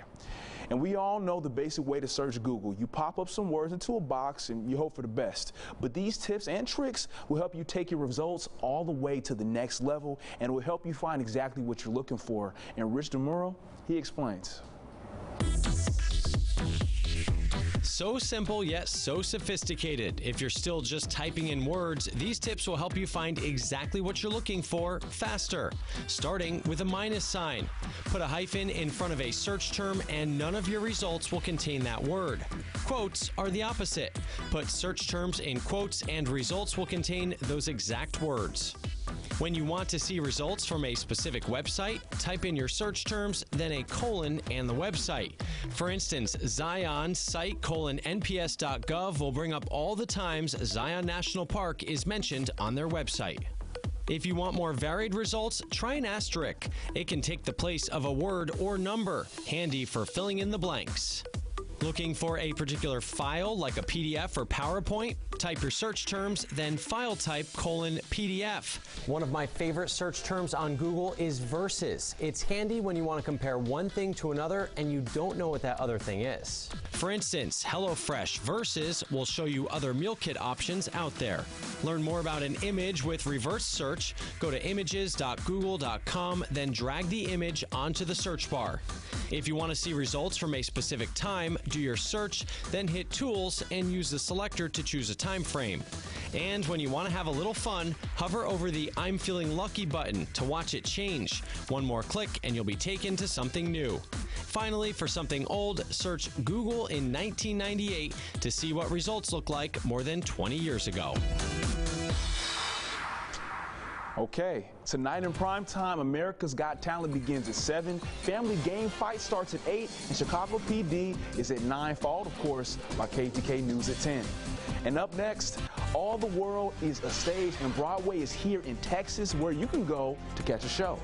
And we all know the basic way to search Google. You pop up some words into a box and you hope for the best. But these tips and tricks will help you take your results all the way to the next level, and will help you find exactly what you're looking for. And Rich DeMuro, he explains. So simple, yet so sophisticated. If you're still just typing in words, these tips will help you find exactly what you're looking for faster. Starting with a minus sign. Put a hyphen in front of a search term and none of your results will contain that word. Quotes are the opposite. Put search terms in quotes and results will contain those exact words. When you want to see results from a specific website, type in your search terms, then a colon and the website. For instance, Zion site:/nps.gov will bring up all the times Zion National Park is mentioned on their website. If you want more varied results, try an asterisk. It can take the place of a word or number, handy for filling in the blanks. Looking for a particular file like a PDF or PowerPoint? Type your search terms, then file type :PDF. One of my favorite search terms on Google is versus. It's handy when you want to compare one thing to another and you don't know what that other thing is. For instance, HelloFresh versus will show you other meal kit options out there. Learn more about an image with reverse search. Go to images.google.com, then drag the image onto the search bar. If you want to see results from a specific time, do your search, then hit Tools and use the selector to choose a time frame. And when you want to have a little fun, hover over the I'm Feeling Lucky button to watch it change. One more click and you'll be taken to something new. Finally, for something old, search Google in 1998 to see what results look like more than 20 years ago. Okay, tonight in prime time, America's Got Talent begins at 7. Family Game Fight starts at 8, and Chicago PD is at 9, followed, of course, by KETK News at 10. And up next, All the World is a Stage, and Broadway is here in Texas, where you can go to catch a show.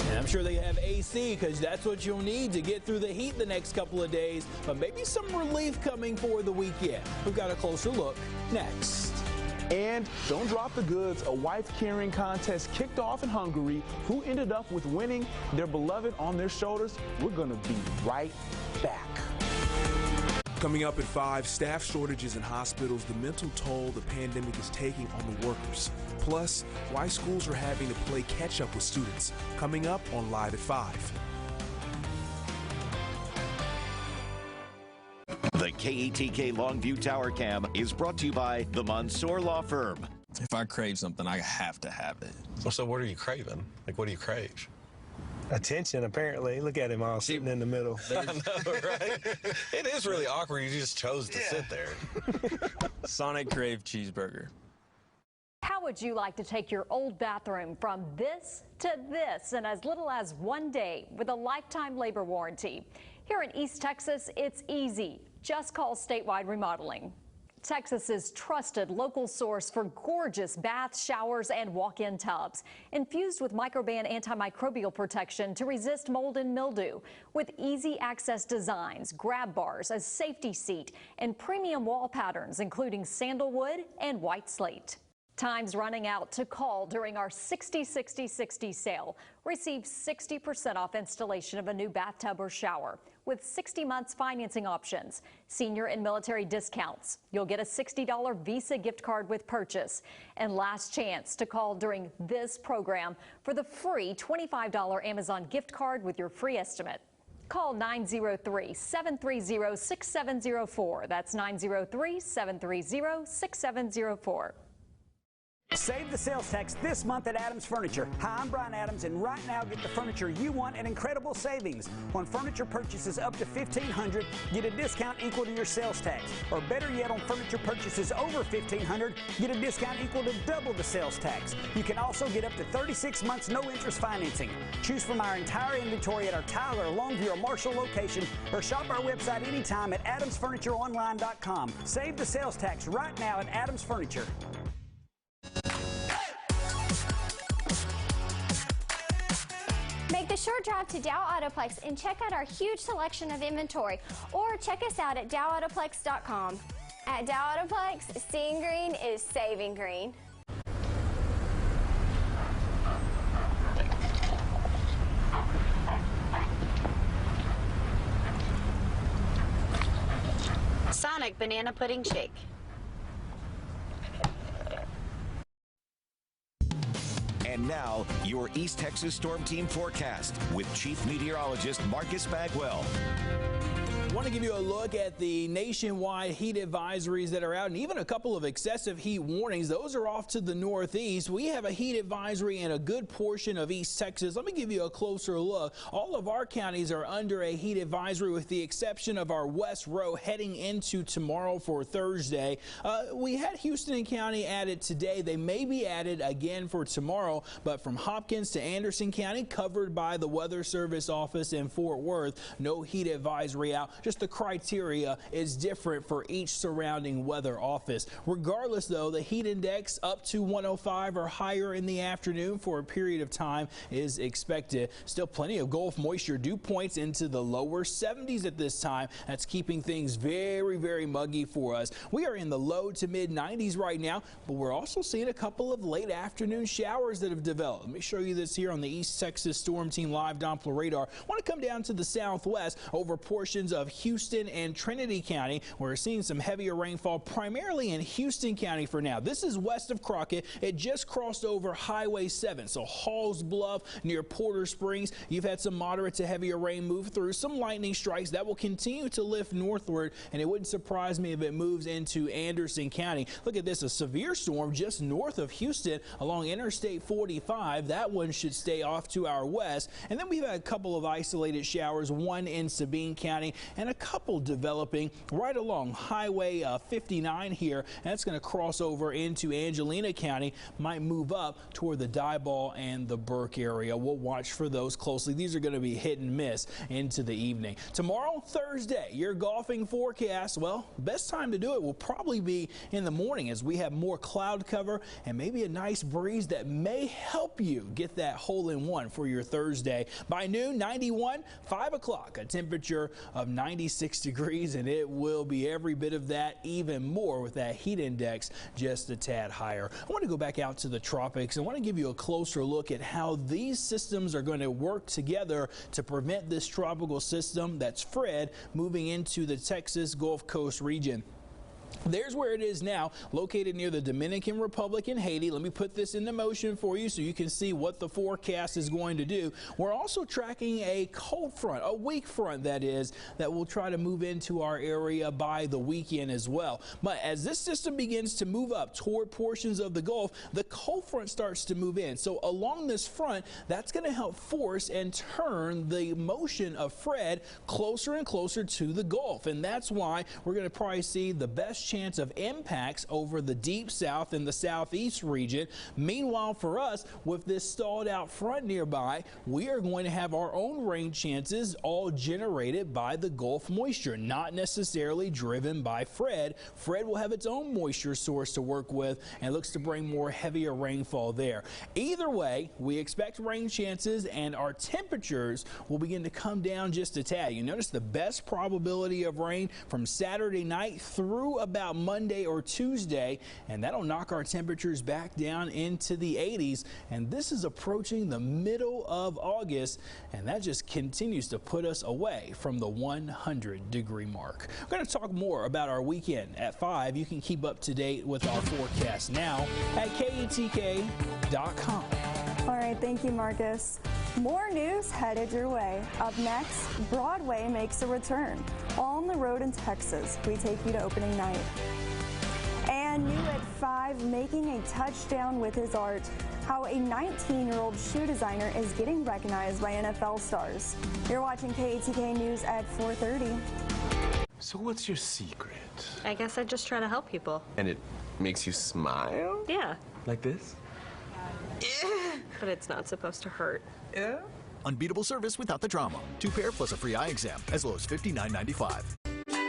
And I'm sure they have AC, because that's what you'll need to get through the heat the next couple of days, but maybe some relief coming for the weekend. We've got a closer look next. And don't drop the goods. A wife-carrying contest kicked off in Hungary. Who ended up with winning their beloved on their shoulders? We're going to be right back. Coming up at 5, staff shortages in hospitals, the mental toll the pandemic is taking on the workers. Plus, why schools are having to play catch-up with students. Coming up on Live at 5. The KETK Longview Tower Cam is brought to you by the Mansour Law Firm. If I crave something, I have to have it. So what are you craving? Like, what do you crave? Attention, apparently. Look at him all sitting in the middle. I know, right? It is really awkward. You just chose to sit there. Sonic Crave Cheeseburger. How would you like to take your old bathroom from this to this in as little as 1 day with a lifetime labor warranty? Here in East Texas, it's easy. Just call Statewide Remodeling. Texas's trusted local source for gorgeous baths, showers, and walk-in tubs, infused with Microban antimicrobial protection to resist mold and mildew, with easy access designs, grab bars, a safety seat, and premium wall patterns, including sandalwood and white slate. Time's running out to call during our 60-60-60 sale. Receive 60% off installation of a new bathtub or shower with 60 months financing options, senior and military discounts. You'll get a $60 Visa gift card with purchase. And last chance to call during this program for the free $25 Amazon gift card with your free estimate. Call 903-730-6704. That's 903-730-6704. Save the sales tax this month at Adams Furniture. Hi, I'm Brian Adams, and right now get the furniture you want at incredible savings. On furniture purchases up to $1,500, get a discount equal to your sales tax. Or better yet, on furniture purchases over $1,500, get a discount equal to double the sales tax. You can also get up to 36 months no interest financing. Choose from our entire inventory at our Tyler, Longview, or Marshall location, or shop our website anytime at adamsfurnitureonline.com. Save the sales tax right now at Adams Furniture. Make the short drive to Dow Autoplex and check out our huge selection of inventory, or check us out at dowautoplex.com. At Dow Autoplex, seeing green is saving green. Sonic Banana Pudding Shake. And now, your East Texas Storm Team forecast with Chief Meteorologist Marcus Bagwell. I want to give you a look at the nationwide heat advisories that are out, and even a couple of excessive heat warnings. Those are off to the northeast. We have a heat advisory in a good portion of East Texas. Let me give you a closer look. All of our counties are under a heat advisory with the exception of our West Row heading into tomorrow for Thursday. We had Houston County added today. They may be added again for tomorrow, but from Hopkins to Anderson County, covered by the Weather Service office in Fort Worth, no heat advisory out. Just the criteria is different for each surrounding weather office. Regardless, though, the heat index up to 105 or higher in the afternoon for a period of time is expected. Still plenty of Gulf moisture. Dew points into the lower 70s at this time. That's keeping things very, very muggy for us. We are in the low to mid 90s right now, but we're also seeing a couple of late afternoon showers that have developed. Let me show you this here on the East Texas Storm Team live Doppler radar. I want to come down to the southwest over portions of Houston and Trinity County. We're seeing some heavier rainfall primarily in Houston County for now. This is west of Crockett. It just crossed over Highway 7, so Halls Bluff near Porter Springs. You've had some moderate to heavier rain move through, some lightning strikes that will continue to lift northward, and it wouldn't surprise me if it moves into Anderson County. Look at this, a severe storm just north of Houston along Interstate 45. That one should stay off to our west, and then we've had a couple of isolated showers, one in Sabine County, and a couple developing right along Highway 59 here, and that's going to cross over into Angelina County, might move up toward the Diboll and the Burke area. We'll watch for those closely. These are going to be hit and miss into the evening. Tomorrow, Thursday, your golfing forecast, well, best time to do it will probably be in the morning as we have more cloud cover and maybe a nice breeze that may help you get that hole-in-one for your Thursday. By noon, 91, 5 o'clock, a temperature of 96 degrees, and it will be every bit of that, even more with that heat index just a tad higher. I want to go back out to the tropics. I want to give you a closer look at how these systems are going to work together to prevent this tropical system, that's Fred, moving into the Texas Gulf Coast region. There's where it is now, located near the Dominican Republic and Haiti. Let me put this into motion for you so you can see what the forecast is going to do. We're also tracking a cold front, a weak front that is, that will try to move into our area by the weekend as well. But as this system begins to move up toward portions of the Gulf, the cold front starts to move in. So along this front, that's going to help force and turn the motion of Fred closer and closer to the Gulf. And that's why we're going to probably see the best chance of impacts over the deep south and the southeast region. Meanwhile, for us, with this stalled out front nearby, we are going to have our own rain chances, all generated by the Gulf moisture, not necessarily driven by Fred. Fred will have its own moisture source to work with and looks to bring more heavier rainfall there. Either way, we expect rain chances and our temperatures will begin to come down just a tad. You notice the best probability of rain from Saturday night through about Monday or Tuesday, and that'll knock our temperatures back down into the 80s. And this is approaching the middle of August, and that just continues to put us away from the 100-degree mark. We're going to talk more about our weekend at 5. You can keep up to date with our forecast now at KETK.com. All right, thank you, Marcus. More news headed your way. Up next, Broadway makes a return. On the road in Texas, we take you to opening night. And new at 5, making a touchdown with his art. How a 19-year-old shoe designer is getting recognized by NFL stars. You're watching KETK News at 4:30. So what's your secret? I guess I just try to help people. And it makes you smile? Yeah. Like this? But it's not supposed to hurt. Yeah? Unbeatable service without the drama. 2 pair plus a free eye exam, as low as $59.95.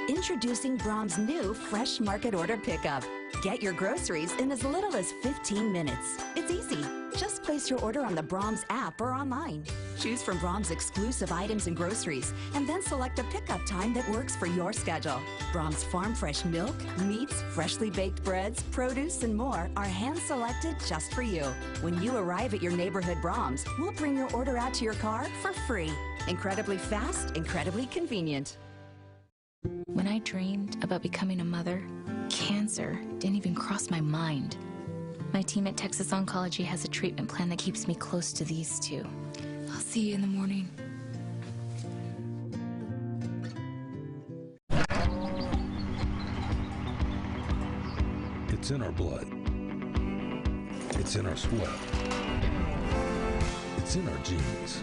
Introducing Brahms' new Fresh Market Order Pickup. Get your groceries in as little as 15 minutes. It's easy. Just place your order on the Brahms app or online. Choose from Brahms' exclusive items and groceries, and then select a pickup time that works for your schedule. Brahms' farm fresh milk, meats, freshly baked breads, produce, and more are hand-selected just for you. When you arrive at your neighborhood Brahms, we'll bring your order out to your car for free. Incredibly fast, incredibly convenient. When I dreamed about becoming a mother, cancer didn't even cross my mind. My team at Texas Oncology has a treatment plan that keeps me close to these two. I'll see you in the morning. It's in our blood. It's in our sweat. It's in our genes.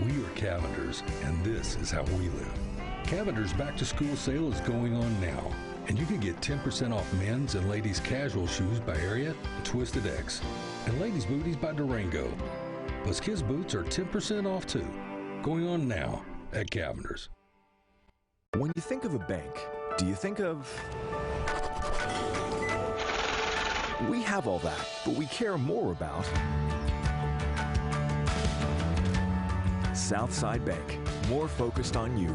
We are Cavenders, and this is how we live. Cavender's back-to-school sale is going on now, and you can get 10% off men's and ladies' casual shoes by Ariat and Twisted X, and ladies' booties by Durango. Plus, kids' boots are 10% off too. Going on now at Cavender's. When you think of a bank, do you think of... We have all that, but we care more about... Southside Bank, more focused on you.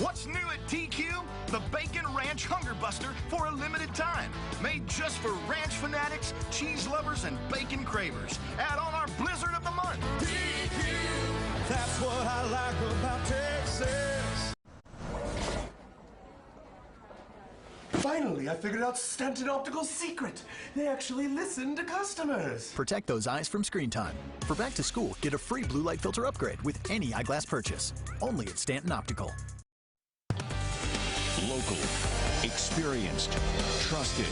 What's new at TQ? The Bacon Ranch Hunger Buster for a limited time. Made just for ranch fanatics, cheese lovers, and bacon cravers. Add on our blizzard of the month. TQ, that's what I like about Texas. Finally, I figured out Stanton Optical's secret. They actually listen to customers. Protect those eyes from screen time. For back to school, get a free blue light filter upgrade with any eyeglass purchase. Only at Stanton Optical. Local, experienced, trusted.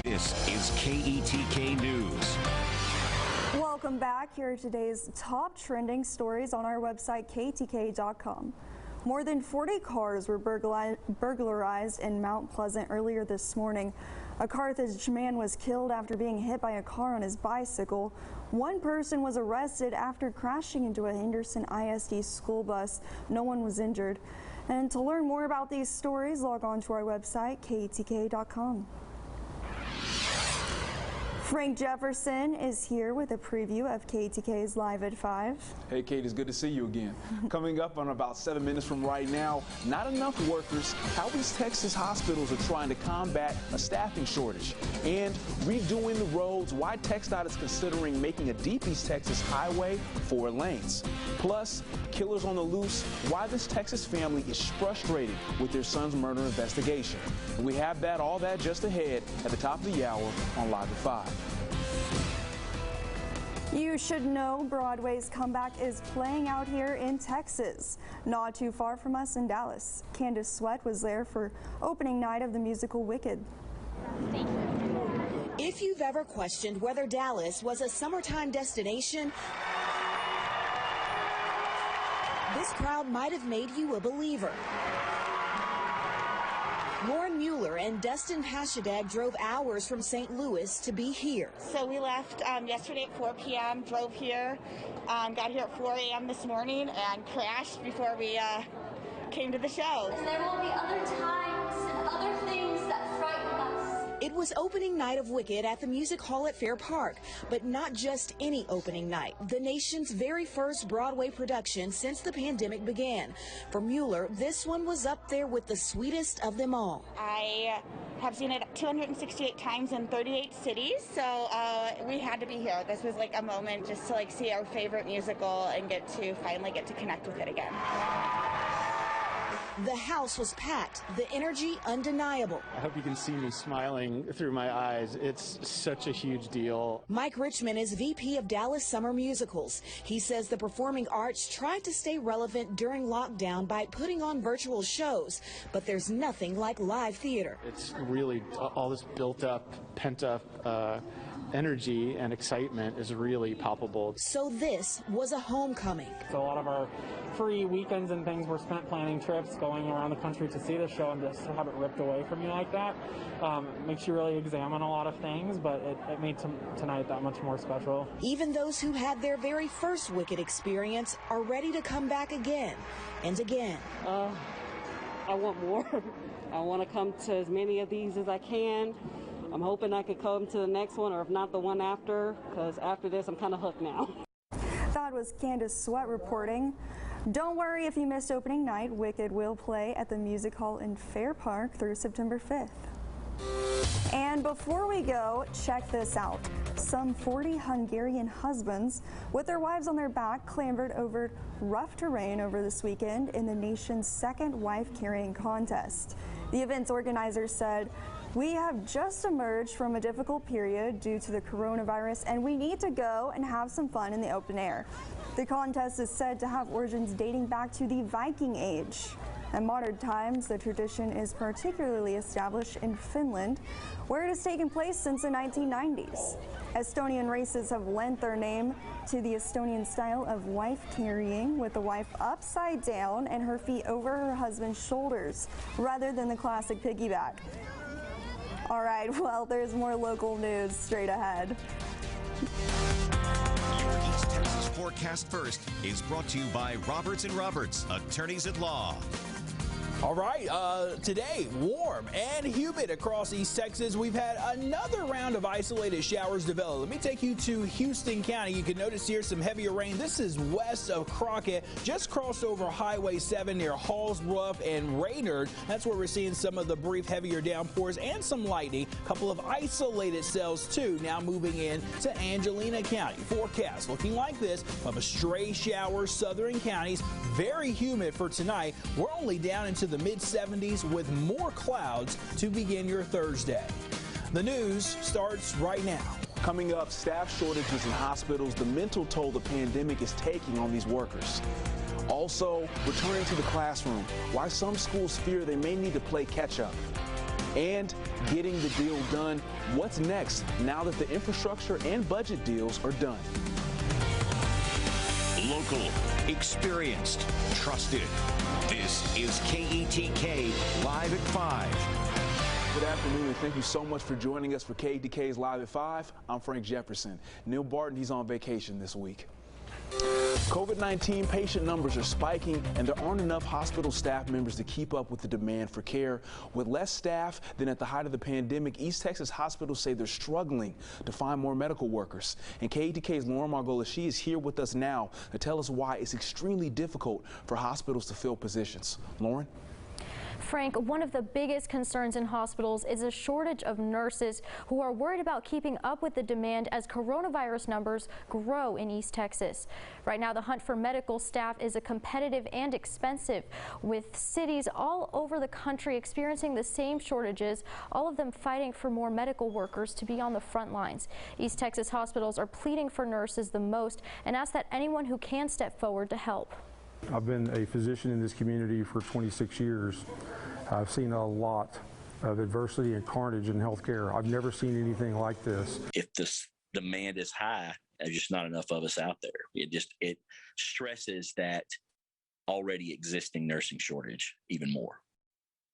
This is KETK News. Welcome back. Here are today's top trending stories on our website, KETK.com. More than 40 cars were burglarized in Mount Pleasant earlier this morning. A Carthage man was killed after being hit by a car on his bicycle. One person was arrested after crashing into a Henderson Isd school bus. No one was injured. And to learn more about these stories, log on to our website, KETK.com. Frank Jefferson is here with a preview of KETK's Live at 5. Hey, Kate, it's good to see you again. Coming up on about 7 minutes from right now, not enough workers, how East Texas hospitals are trying to combat a staffing shortage, and redoing the roads, why TxDOT is considering making a deep East Texas highway 4 lanes. Plus, killers on the loose, why this Texas family is frustrated with their son's murder investigation. And we have that, all that just ahead at the top of the hour on Live at 5. You should know Broadway's comeback is playing out here in Texas, not too far from us in Dallas. Candace Sweat was there for opening night of the musical Wicked. If you've ever questioned whether Dallas was a summertime destination, this crowd might have made you a believer. Lauren Mueller and Dustin Pashadag drove hours from St. Louis to be here. So we left yesterday at 4 p.m., drove here, got here at 4 a.m. this morning, and crashed before we came to the show. And there will be other times and other things that frighten us. It was opening night of Wicked at the Music Hall at Fair Park, but not just any opening night. The nation's very first Broadway production since the pandemic began. For Mueller, this one was up there with the sweetest of them all. I have seen it 268 times in 38 cities, so we had to be here. This was like a moment just to see our favorite musical and finally get to connect with it again. The house was packed, the energy undeniable. I hope you can see me smiling through my eyes. It's such a huge deal. Mike Richmond is VP of Dallas Summer Musicals. He says the performing arts tried to stay relevant during lockdown by putting on virtual shows, but there's nothing like live theater. It's really all this built up, pent up energy and excitement is really palpable. So this was a homecoming. So a lot of our free weekends and things were spent planning trips, going around the country to see the show, and just to have it ripped away from you like that makes you really examine a lot of things, but it made tonight that much more special. Even those who had their very first Wicked experience are ready to come back again and again. I want more. I want to come to as many of these as I can. I'm hoping I could come to the next one, or if not the one after, because after this I'm kind of hooked now. That was Candace Sweat reporting. Don't worry if you missed opening night. Wicked will play at the Music Hall in Fair Park through September 5th. And before we go, check this out. Some 40 Hungarian husbands with their wives on their back clambered over rough terrain over this weekend in the nation's second wife-carrying contest. The event's organizers said, "We have just emerged from a difficult period due to the coronavirus, and we need to go and have some fun in the open air." The contest is said to have origins dating back to the Viking Age. In modern times, the tradition is particularly established in Finland, where it has taken place since the 1990s. Estonian races have lent their name to the Estonian style of wife carrying, with the wife upside down and her feet over her husband's shoulders, rather than the classic piggyback. All right, well, there's more local news straight ahead. Your East Texas Forecast First is brought to you by Roberts & Roberts, attorneys at law. All right, today, warm and humid across East Texas. We've had another round of isolated showers develop. Let me take you to Houston County. You can notice here some heavier rain. This is west of Crockett, just crossed over Highway 7 near Halls Bluff and Raynard. That's where we're seeing some of the brief heavier downpours and some lightning. A couple of isolated cells, too, now moving in to Angelina County. Forecast looking like this of a stray shower, southern counties. Very humid for tonight. We're only down into the mid-70s with more clouds to begin your Thursday. The news starts right now. Coming up, staff shortages in hospitals, the mental toll the pandemic is taking on these workers. Also, returning to the classroom, why some schools fear they may need to play catch-up. And getting the deal done, what's next now that the infrastructure and budget deals are done? Local, experienced, trusted. This is KETK Live at 5. Good afternoon, and thank you so much for joining us for KETK's Live at 5. I'm Frank Jefferson. Neil Barton, he's on vacation this week. COVID-19 patient numbers are spiking, and there aren't enough hospital staff members to keep up with the demand for care. With less staff than at the height of the pandemic, East Texas hospitals say they're struggling to find more medical workers. And KETK's Lauren Margolis, she is here with us now to tell us why it's extremely difficult for hospitals to fill positions. Lauren? Frank, one of the biggest concerns in hospitals is a shortage of nurses who are worried about keeping up with the demand as coronavirus numbers grow in East Texas. Right now, the hunt for medical staff is a competitive and expensive, with cities all over the country experiencing the same shortages, all of them fighting for more medical workers to be on the front lines. East Texas hospitals are pleading for nurses the most and ask that anyone who can step forward to help. I've been a physician in this community for 26 years. I've seen a lot of adversity and carnage in healthcare. I've never seen anything like this. If this demand is high, there's just not enough of us out there. It stresses that already existing nursing shortage even more.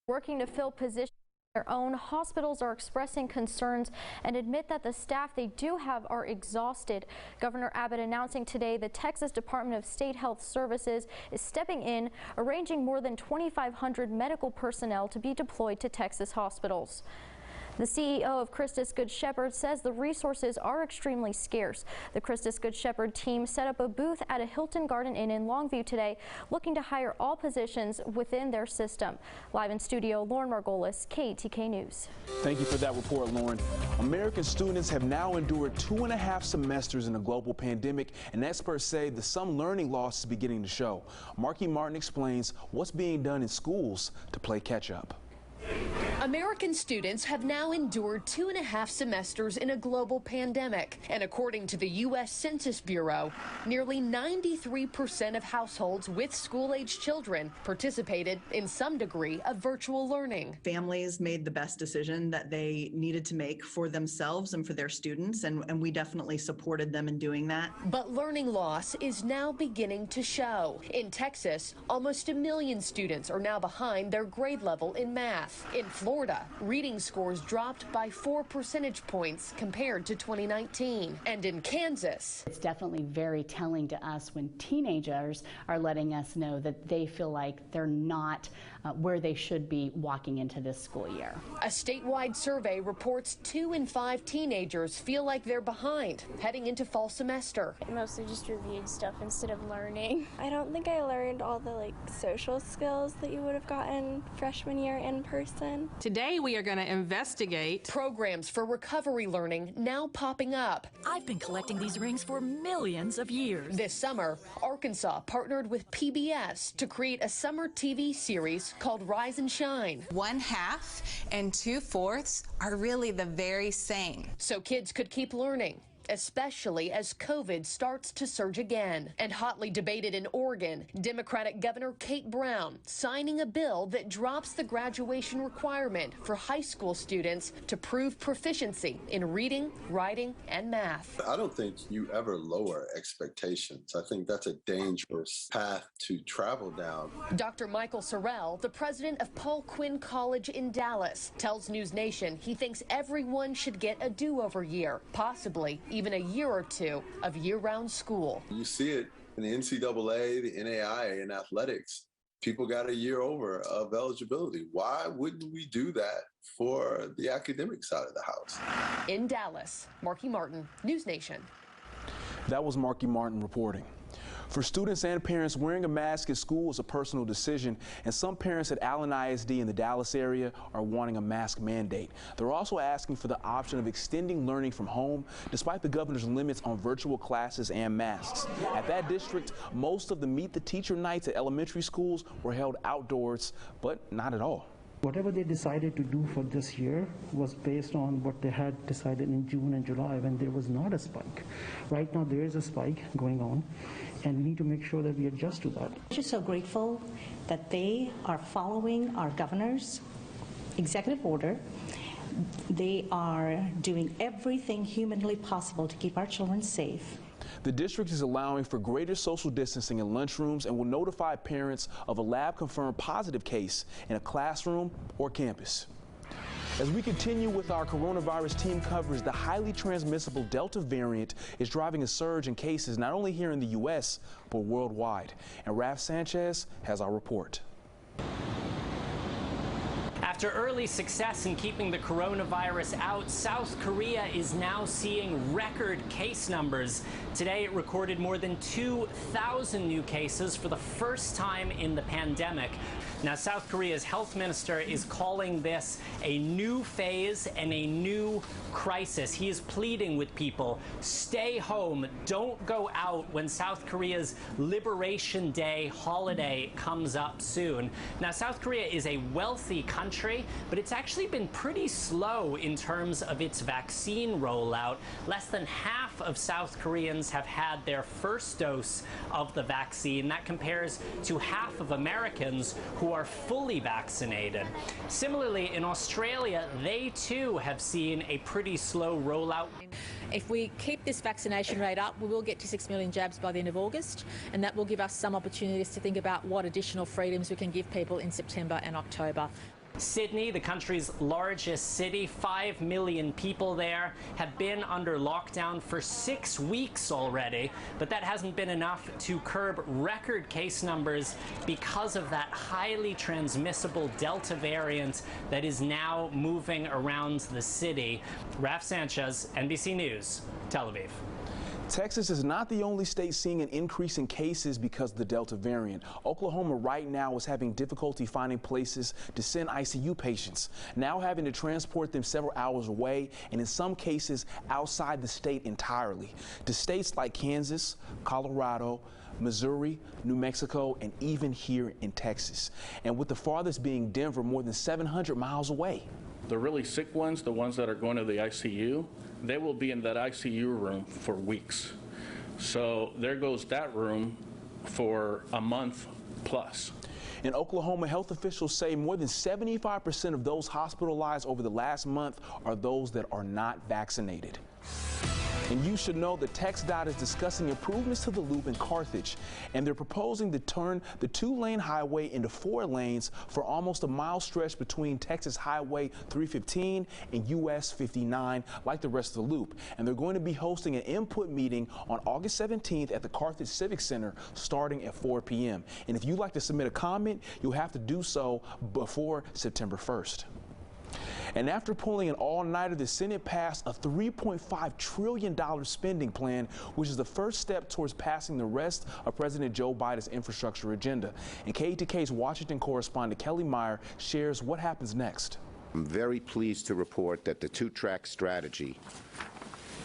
Working to fill positions their own, hospitals are expressing concerns and admit that the staff they do have are exhausted. Governor Abbott announcing today the Texas Department of State Health Services is stepping in, arranging more than 2,500 medical personnel to be deployed to Texas hospitals. The CEO of Christus Good Shepherd says the resources are extremely scarce. The Christus Good Shepherd team set up a booth at a Hilton Garden Inn in Longview today, looking to hire all positions within their system. Live in studio, Lauren Margolis, KETK News. Thank you for that report, Lauren. American students have now endured 2.5 semesters in a global pandemic, and experts say that some learning loss is beginning to show. Marky Martin explains what's being done in schools to play catch up. American students have now endured 2.5 semesters in a global pandemic, and according to the U.S. Census Bureau, nearly 93% of households with school-age children participated in some degree of virtual learning. Families made the best decision that they needed to make for themselves and for their students, and we definitely supported them in doing that. But learning loss is now beginning to show. In Texas, almost 1 million students are now behind their grade level in math. In Florida, reading scores dropped by 4 percentage points compared to 2019. And in Kansas, it's definitely very telling to us when teenagers are letting us know that they feel like they're not where they should be walking into this school year. A statewide survey reports 2 in 5 teenagers feel like they're behind heading into fall semester. I mostly just reviewed stuff instead of learning. I don't think I learned all the social skills that you would have gotten freshman year in person. Today we are going to investigate programs for recovery learning now popping up. I've been collecting these rings for millions of years. This summer, Arkansas partnered with PBS to create a summer TV series called Rise and Shine. 1/2 and 2/4 are really the very same. So kids could keep learning, especially as COVID starts to surge again. And hotly debated in Oregon, Democratic Governor Kate Brown signing a bill that drops the graduation requirement for high school students to prove proficiency in reading, writing, and math. I don't think you ever lower expectations. I think that's a dangerous path to travel down. Dr. Michael Sorrell, the president of Paul Quinn College in Dallas, tells News Nation he thinks everyone should get a do-over year, possibly even a year or two of year-round school. You see it in the NCAA, the NAIA, and athletics. People got a year over of eligibility. Why wouldn't we do that for the academic side of the house? In Dallas, Marky Martin, News Nation. That was Marky Martin reporting. For students and parents, wearing a mask at school is a personal decision, and some parents at Allen ISD in the Dallas area are wanting a mask mandate. They're also asking for the option of extending learning from home, despite the governor's limits on virtual classes and masks. At that district, most of the Meet the Teacher nights at elementary schools were held outdoors, but not at all. Whatever they decided to do for this year was based on what they had decided in June and July when there was not a spike. Right now there is a spike going on, and we need to make sure that we adjust to that. I'm just so grateful that they are following our governor's executive order. They are doing everything humanly possible to keep our children safe. The district is allowing for greater social distancing in lunchrooms and will notify parents of a lab-confirmed positive case in a classroom or campus. As we continue with our coronavirus team coverage, the highly transmissible Delta variant is driving a surge in cases not only here in the U.S., but worldwide. And Raf Sanchez has our report. After early success in keeping the coronavirus out, South Korea is now seeing record case numbers. Today, it recorded more than 2,000 new cases for the first time in the pandemic. Now, South Korea's health minister is calling this a new phase and a new crisis. He is pleading with people, stay home, don't go out when South Korea's Liberation Day holiday comes up soon. Now, South Korea is a wealthy country, but it's actually been pretty slow in terms of its vaccine rollout. Less than half of South Koreans have had their first dose of the vaccine. That compares to half of Americans who are fully vaccinated. Similarly, in Australia, they too have seen a pretty slow rollout. If we keep this vaccination rate up, we will get to 6 million jabs by the end of August, and that will give us some opportunities to think about what additional freedoms we can give people in September and October. Sydney, the country's largest city, 5 million people there, have been under lockdown for 6 weeks already, but that hasn't been enough to curb record case numbers because of that highly transmissible Delta variant that is now moving around the city. Raf Sanchez, NBC News, Tel Aviv. Texas is not the only state seeing an increase in cases because of the Delta variant. Oklahoma right now is having difficulty finding places to send ICU patients, now having to transport them several hours away and in some cases outside the state entirely, to states like Kansas, Colorado, Missouri, New Mexico, and even here in Texas. And with the farthest being Denver, more than 700 miles away. The really sick ones, the ones that are going to the ICU, they will be in that ICU room for weeks. So there goes that room for a month plus. In Oklahoma, health officials say more than 75% of those hospitalized over the last month are those that are not vaccinated. And you should know that TxDOT is discussing improvements to the loop in Carthage, and they're proposing to turn the 2-lane highway into 4 lanes for almost a mile stretch between Texas Highway 315 and US 59, like the rest of the loop. And they're going to be hosting an input meeting on August 17th at the Carthage Civic Center starting at 4 p.m. And if you'd like to submit a comment, you'll have to do so before September 1st. And after pulling an all-nighter, the Senate passed a $3.5 trillion spending plan, which is the first step towards passing the rest of President Joe Biden's infrastructure agenda. And KETK's Washington correspondent Kelly Meyer shares what happens next. I'm very pleased to report that the 2-track strategy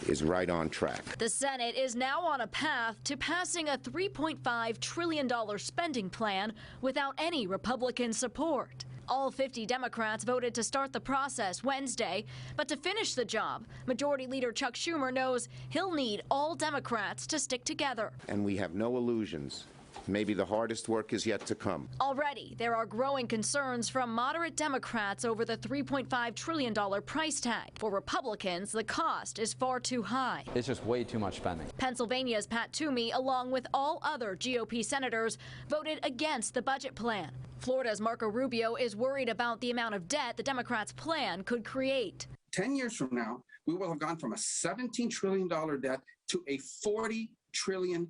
is right on track. The Senate is now on a path to passing a $3.5 trillion spending plan without any Republican support. All 50 Democrats voted to start the process Wednesday, but to finish the job, Majority Leader Chuck Schumer knows he'll need all Democrats to stick together. And we have no illusions. Maybe the hardest work is yet to come. Already, there are growing concerns from moderate Democrats over the $3.5 trillion price tag. For Republicans, the cost is far too high. It's just way too much spending. Pennsylvania's Pat Toomey, along with all other GOP senators, voted against the budget plan. Florida's Marco Rubio is worried about the amount of debt the Democrats' plan could create. 10 years from now, we will have gone from a $17 trillion debt to a $40 trillion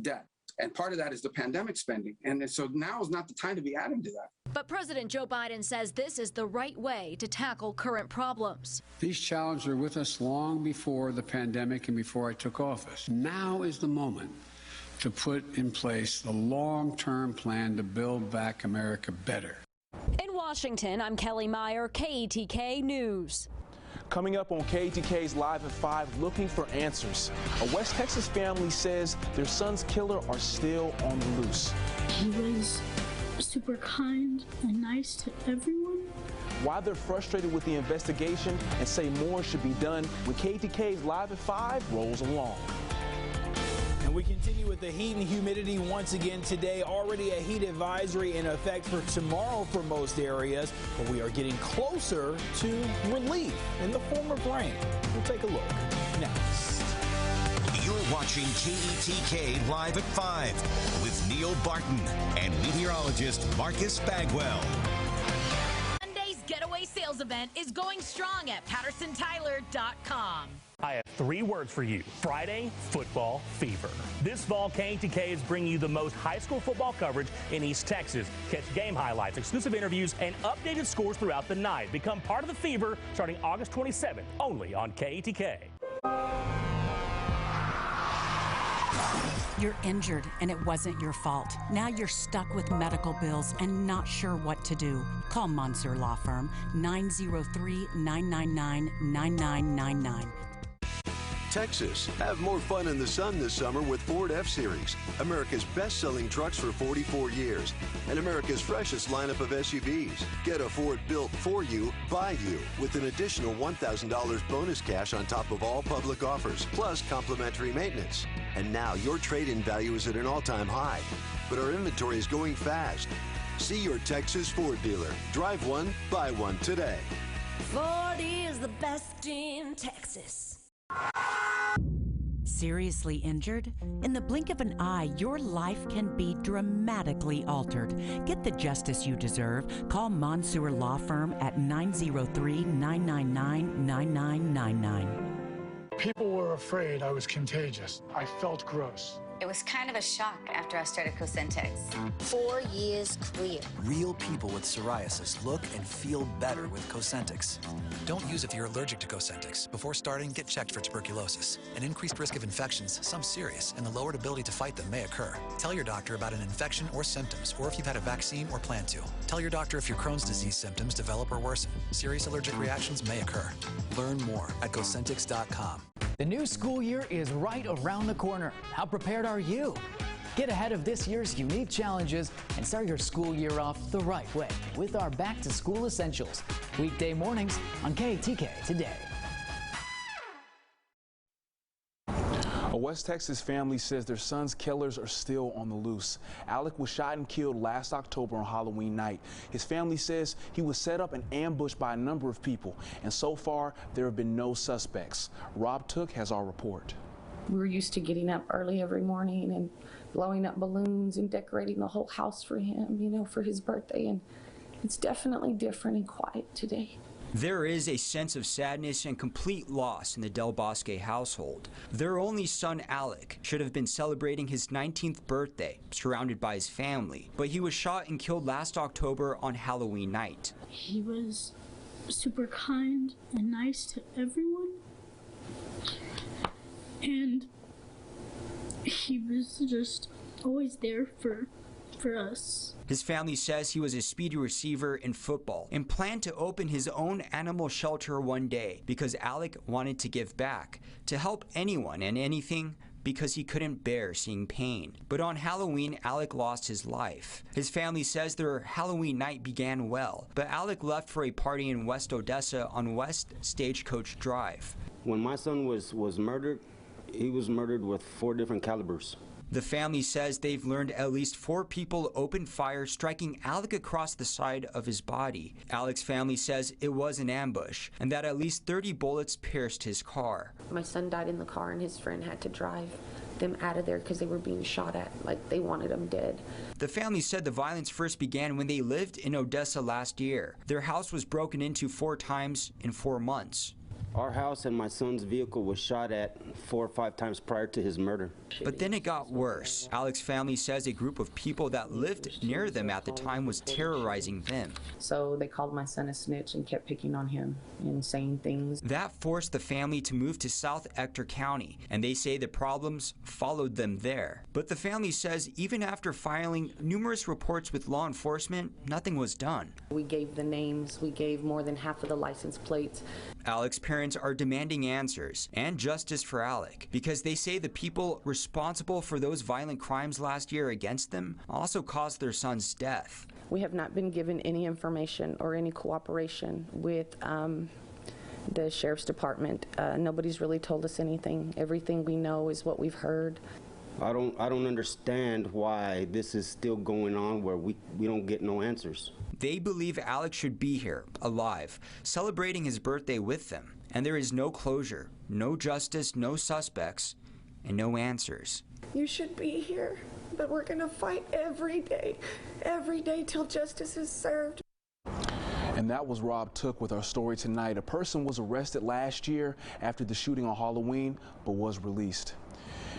debt. And part of that is the pandemic spending. And so now is not the time to be adding to that. But President Joe Biden says this is the right way to tackle current problems. These challenges are with us long before the pandemic and before I took office. Now is the moment to put in place the long-term plan to build back America better. In Washington, I'm Kelly Meyer, KETK News. Coming up on KETK's Live at 5, looking for answers. A West Texas family says their son's killer are still on the loose. He was super kind and nice to everyone. Why they're frustrated with the investigation and say more should be done when KETK's Live at 5 rolls along. And we continue with the heat and humidity once again today. Already a heat advisory in effect for tomorrow for most areas, but we are getting closer to relief in the form of rain. We'll take a look next. You're watching KETK Live at 5 with Neil Barton and meteorologist Marcus Bagwell. Monday's Getaway sales event is going strong at PattersonTyler.com. I have 3 words for you. Friday, football fever. This fall, KETK is bringing you the most high school football coverage in East Texas. Catch game highlights, exclusive interviews, and updated scores throughout the night. Become part of the fever starting August 27th, only on KETK. You're injured and it wasn't your fault. Now you're stuck with medical bills and not sure what to do. Call Monsoor Law Firm, 903-999-9999. Texas, have more fun in the sun this summer with Ford F-Series, America's best-selling trucks for 44 years, and America's freshest lineup of SUVs. Get a Ford built for you, by you, with an additional $1,000 bonus cash on top of all public offers, plus complimentary maintenance. And now your trade-in value is at an all-time high, but our inventory is going fast. See your Texas Ford dealer. Drive one, buy one today. Ford is the best in Texas. Seriously injured? In the blink of an eye, your life can be dramatically altered. Get the justice you deserve. Call Monsoor Law Firm at 903-999-9999. People were afraid I was contagious. I felt gross. It was kind of a shock after I started Cosentyx. 4 years clear. Real people with psoriasis look and feel better with Cosentyx. Don't use if you're allergic to Cosentyx. Before starting, get checked for tuberculosis. An increased risk of infections, some serious, and the lowered ability to fight them may occur. Tell your doctor about an infection or symptoms, or if you've had a vaccine or plan to. Tell your doctor if your Crohn's disease symptoms develop or worsen. Serious allergic reactions may occur. Learn more at Cosentyx.com. The new school year is right around the corner. How prepared are you? Get ahead of this year's unique challenges and start your school year off the right way with our Back to School Essentials. Weekday mornings on KETK Today. A West Texas family says their son's killers are still on the loose. Alec was shot and killed last October on Halloween night. His family says he was set up and ambushed by a number of people, and so far there have been no suspects. Rob Took has our report. We were used to getting up early every morning and blowing up balloons and decorating the whole house for him, you know, for his birthday, and it's definitely different and quiet today. There is a sense of sadness and complete loss in the Del Bosque household. Their only son, Alec, should have been celebrating his 19th birthday, surrounded by his family, but he was shot and killed last October on Halloween night. He was super kind and nice to everyone, and he was just always there for us. His family says he was a speedy receiver in football and planned to open his own animal shelter one day because Alec wanted to give back, to help anyone and anything because he couldn't bear seeing pain. But on Halloween, Alec lost his life. His family says their Halloween night began well, but Alec left for a party in West Odessa on West Stagecoach Drive. When my son was murdered, he was murdered with 4 different calibers. The family says they've learned at least 4 people opened fire, striking Alec across the side of his body. Alec's family says it was an ambush and that at least 30 bullets pierced his car. My son died in the car and his friend had to drive them out of there because they were being shot at, like they wanted them dead. The family said the violence first began when they lived in Odessa last year. Their house was broken into 4 times in 4 months. Our house and my son's vehicle was shot at 4 or 5 times prior to his murder. But then it got worse. Alec's family says a group of people that lived near them at the time was terrorizing them. So they called my son a snitch and kept picking on him and saying things. That forced the family to move to South Ector County, and they say the problems followed them there. But the family says even after filing numerous reports with law enforcement, nothing was done. We gave the names, we gave more than half of the license plates. Alec's parents are demanding answers and justice for Alec because they say the people responsible for those violent crimes last year against them also caused their son's death. We have not been given any information or any cooperation with the Sheriff's Department. Nobody's really told us anything. Everything we know is what we've heard. I don't understand why this is still going on where we don't get no answers. They believe Alec should be here, alive, celebrating his birthday with them. And there is no closure, no justice, no suspects, and no answers. You should be here, but we're going to fight every day till justice is served. And that was Rob Took with our story tonight. A person was arrested last year after the shooting on Halloween, but was released.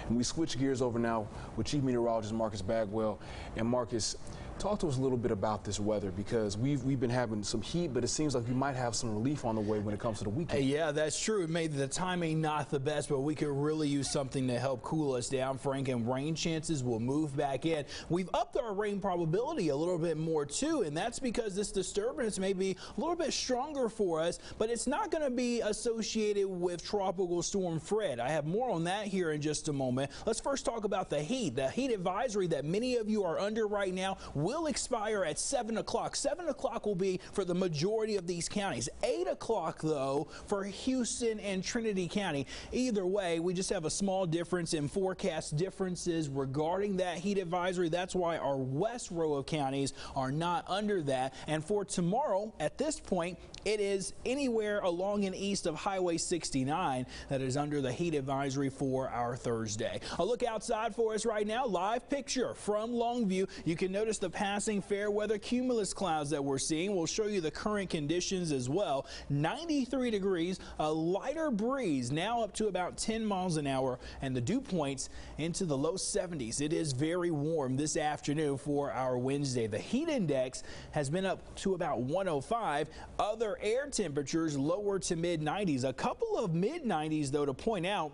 And we switch gears over now with Chief Meteorologist Marcus Bagwell. And Marcus, talk to us a little bit about this weather, because we've been having some heat, but it seems like we might have some relief on the way when it comes to the weekend. Yeah, that's true. It made the timing not the best, but we could really use something to help cool us down, Frank, and rain chances will move back in. We've upped our rain probability a little bit more too, and that's because this disturbance may be a little bit stronger for us, but it's not going to be associated with Tropical Storm Fred. I have more on that here in just a moment. Let's first talk about the heat. The heat advisory that many of you are under right now will expire at 7 o'clock. 7 o'clock will be for the majority of these counties. 8 o'clock, though, for Houston and Trinity County. Either way, we just have a small difference in forecast differences regarding that heat advisory. That's why our west row of counties are not under that. And for tomorrow, at this point, it is anywhere along and east of Highway 69 that is under the heat advisory for our Thursday. A look outside for us right now. Live picture from Longview. You can notice the passing fair weather cumulus clouds that we're seeing. We'll show you the current conditions as well. 93 degrees, a lighter breeze, now up to about 10 miles an hour, and the dew points into the low 70s. It is very warm this afternoon for our Wednesday. The heat index has been up to about 105. Other air temperatures lower to mid 90s. A couple of mid 90s, though, to point out.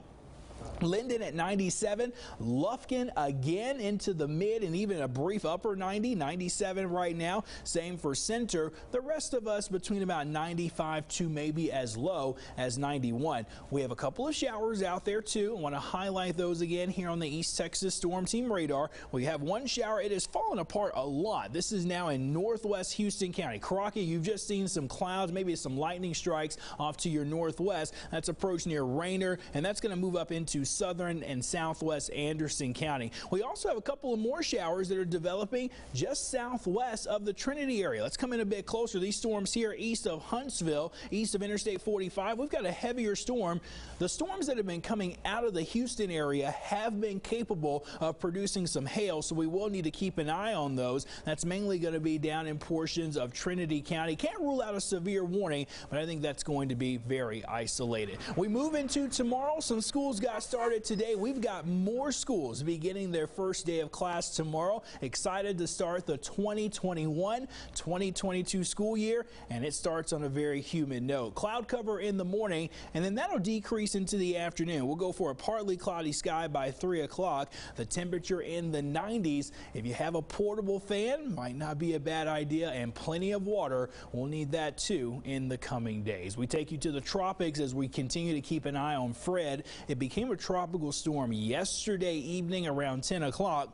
Linden at 97, Lufkin again into the mid and even a brief upper 90, 97 right now. Same for Center. The rest of us between about 95 to maybe as low as 91. We have a couple of showers out there too. I want to highlight those again here on the East Texas Storm Team radar. We have one shower. It has fallen apart a lot. This is now in northwest Houston County. Crockett, you've just seen some clouds, maybe some lightning strikes off to your northwest. That's approach near Rayner, and that's going to move up into southern and southwest Anderson County. We also have a couple of more showers that are developing just southwest of the Trinity area. Let's come in a bit closer. These storms here east of Huntsville, east of Interstate 45. We've got a heavier storm. The storms that have been coming out of the Houston area have been capable of producing some hail, so we will need to keep an eye on those. That's mainly going to be down in portions of Trinity County. Can't rule out a severe warning, but I think that's going to be very isolated. We move into tomorrow. Some schools got started today. We've got more schools beginning their first day of class tomorrow. Excited to start the 2021-2022 school year, and it starts on a very humid note. Cloud cover in the morning, and then that'll decrease into the afternoon. We'll go for a partly cloudy sky by 3 o'clock. The temperature in the 90s. If you have a portable fan, might not be a bad idea, and plenty of water. We'll need that too in the coming days. We take you to the tropics as we continue to keep an eye on Fred. It became a tropical storm yesterday evening around 10 o'clock.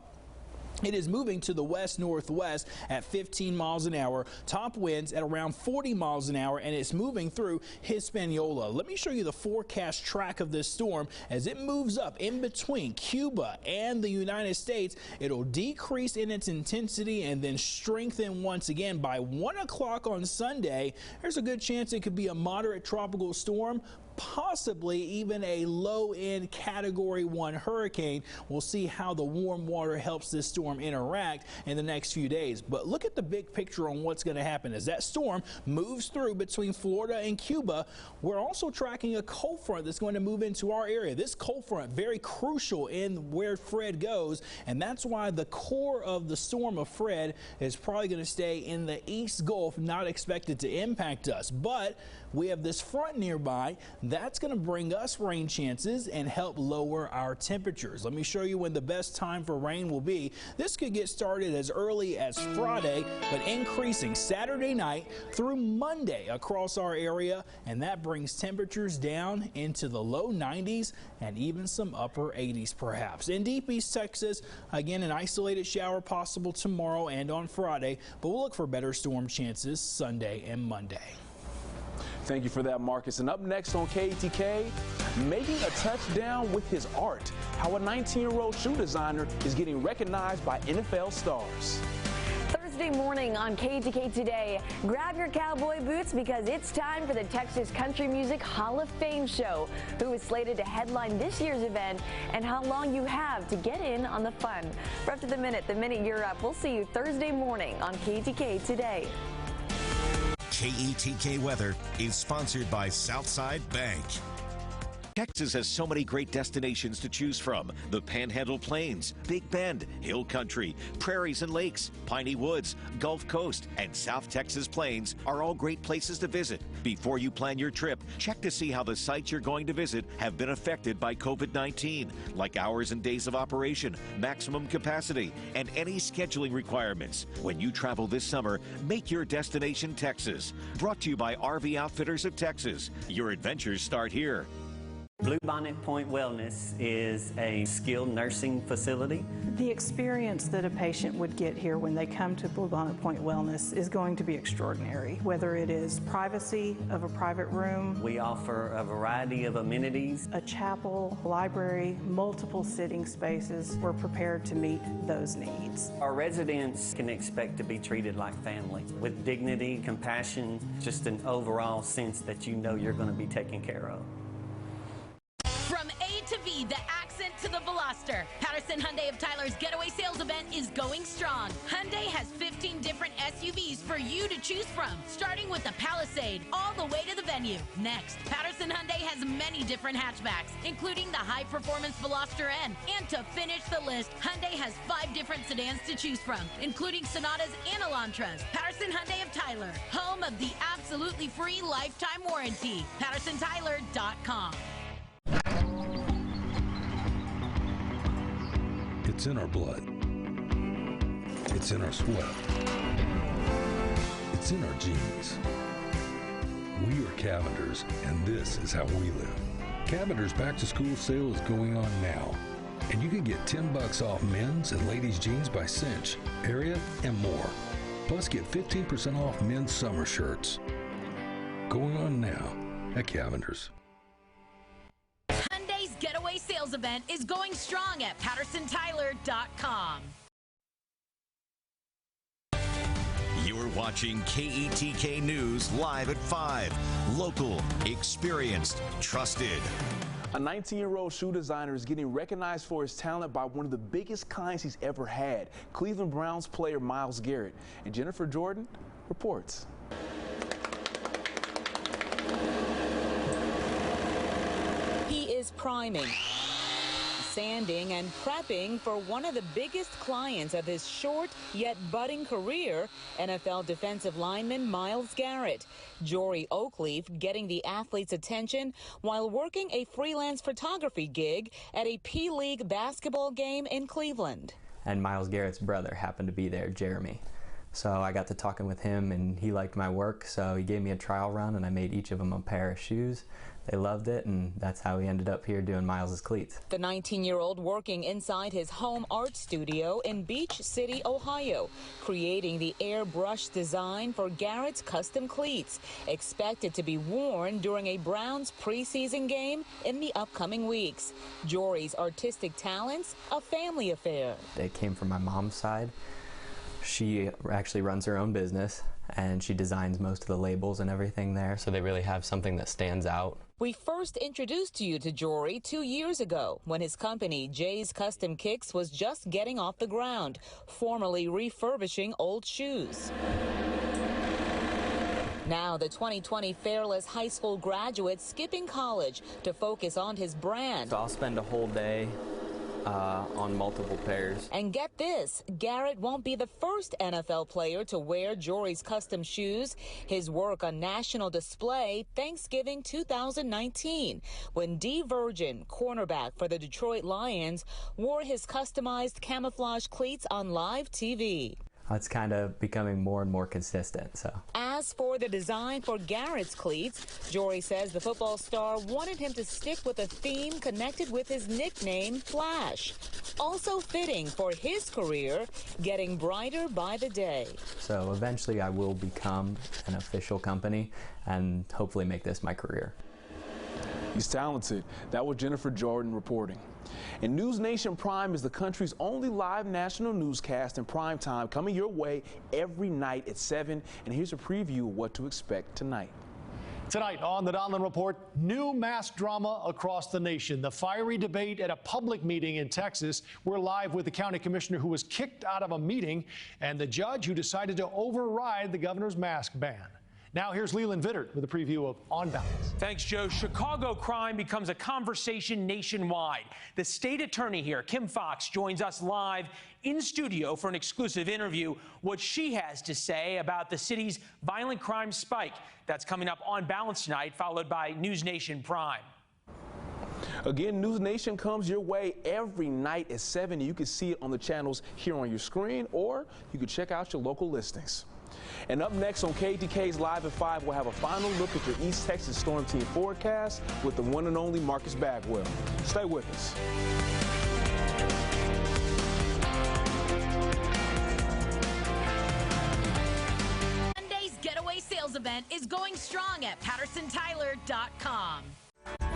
It is moving to the west-northwest at 15 miles an hour, top winds at around 40 miles an hour, and it's moving through Hispaniola. Let me show you the forecast track of this storm. As it moves up in between Cuba and the United States, it'll decrease in its intensity and then strengthen once again. By 1 o'clock on Sunday, there's a good chance it could be a moderate tropical storm, possibly even a low-end Category 1 hurricane. We'll see how the warm water helps this storm interact in the next few days. But look at the big picture on what's going to happen. As that storm moves through between Florida and Cuba, we're also tracking a cold front that's going to move into our area. This cold front, very crucial in where Fred goes, and that's why the core of the storm of Fred is probably going to stay in the East Gulf, not expected to impact us. But we have this front nearby. That's going to bring us rain chances and help lower our temperatures. Let me show you when the best time for rain will be. This could get started as early as Friday, but increasing Saturday night through Monday across our area, and that brings temperatures down into the low 90s and even some upper 80s perhaps. In deep East Texas, again, an isolated shower possible tomorrow and on Friday, but we'll look for better storm chances Sunday and Monday. Thank you for that, Marcus. And up next on KETK, making a touchdown with his art, how a 19-year-old shoe designer is getting recognized by NFL stars. Thursday Thursday morning on KETK Today. Grab your cowboy boots because it's time for the Texas Country Music Hall of Fame show. Who is slated to headline this year's event and how long you have to get in on the fun. For Up to the minute you're up. We'll see you Thursday morning on KETK Today. KETK Weather is sponsored by Southside Bank. Texas has so many great destinations to choose from. The Panhandle Plains, Big Bend, Hill Country, Prairies and Lakes, Piney Woods, Gulf Coast, and South Texas Plains are all great places to visit. Before you plan your trip, check to see how the sites you're going to visit have been affected by COVID-19, like hours and days of operation, maximum capacity, and any scheduling requirements. When you travel this summer, make your destination Texas. Brought to you by RV Outfitters of Texas. Your adventures start here. Bluebonnet Point Wellness is a skilled nursing facility. The experience that a patient would get here when they come to Bluebonnet Point Wellness is going to be extraordinary, whether it is privacy of a private room. We offer a variety of amenities. A chapel, library, multiple sitting spaces. We're prepared to meet those needs. Our residents can expect to be treated like family with dignity, compassion, just an overall sense that you know you're going to be taken care of. From A to V, the accent to the Veloster, Patterson Hyundai of Tyler's Getaway sales event is going strong. Hyundai has 15 different SUVs for you to choose from, starting with the Palisade all the way to the venue. Next, Patterson Hyundai has many different hatchbacks, including the high-performance Veloster N. And to finish the list, Hyundai has 5 different sedans to choose from, including Sonatas and Elantras. Patterson Hyundai of Tyler, home of the absolutely free lifetime warranty. PattersonTyler.com. It's in our blood. It's in our sweat. It's in our genes. We are Cavenders, and this is how we live. Cavender's back to school sale is going on now, and you can get $10 off men's and ladies' jeans by cinch, area, and more. Plus, get 15% off men's summer shirts. Going on now at Cavender's. Hyundai's Getaway sales event is going strong at PattersonTyler.com. You're watching KETK News live at 5. Local, experienced, trusted. A 19-year-old shoe designer is getting recognized for his talent by one of the biggest clients he's ever had, Cleveland Browns player Myles Garrett. And Jennifer Jordan reports. Priming, sanding, and prepping for one of the biggest clients of his short yet budding career, NFL defensive lineman Myles Garrett. Jory Oakleaf getting the athlete's attention while working a freelance photography gig at a P-League basketball game in Cleveland. And Myles Garrett's brother happened to be there, Jeremy. So I got to talking with him, and he liked my work, so he gave me a trial run, and I made each of them a pair of shoes. They loved it, and that's how we ended up here doing Myles' cleats. The 19-year-old working inside his home art studio in Beach City, Ohio, creating the airbrush design for Garrett's custom cleats, expected to be worn during a Browns preseason game in the upcoming weeks. Jory's artistic talents, a family affair. They came from my mom's side. She actually runs her own business, and she designs most of the labels and everything there, so they really have something that stands out. We first introduced you to Jory 2 years ago when his company, Jay's Custom Kicks, was just getting off the ground, formally refurbishing old shoes. Now the 2020 Fairless High School graduate skipping college to focus on his brand. So I'll spend a whole day on multiple pairs. And get this, Garrett won't be the first NFL player to wear Jory's custom shoes. His work on national display Thanksgiving 2019 when D. Virgin, cornerback for the Detroit Lions, wore his customized camouflage cleats on live TV. It's kind of becoming more and more consistent. So. As for the design for Garrett's cleats, Jory says the football star wanted him to stick with a theme connected with his nickname, Flash. Also fitting for his career, getting brighter by the day. So eventually I will become an official company and hopefully make this my career. He's talented. That was Jennifer Jordan reporting. And News Nation Prime is the country's only live national newscast in prime time, coming your way every night at 7. And here's a preview of what to expect tonight. Tonight on the Donlin Report, new mask drama across the nation. The fiery debate at a public meeting in Texas. We're live with the county commissioner who was kicked out of a meeting and the judge who decided to override the governor's mask ban. Now here's Leland Vittert with a preview of On Balance. Thanks, Joe. Chicago crime becomes a conversation nationwide. The state attorney here, Kim Fox, joins us live in studio for an exclusive interview. What she has to say about the city's violent crime spike. That's coming up On Balance tonight, followed by News Nation Prime. Again, News Nation comes your way every night at 7. You can see it on the channels here on your screen, or you can check out your local listings. And up next on KETK's Live at 5, we'll have a final look at your East Texas Storm Team forecast with the one and only Marcus Bagwell. Stay with us. Monday's Getaway sales event is going strong at PattersonTyler.com.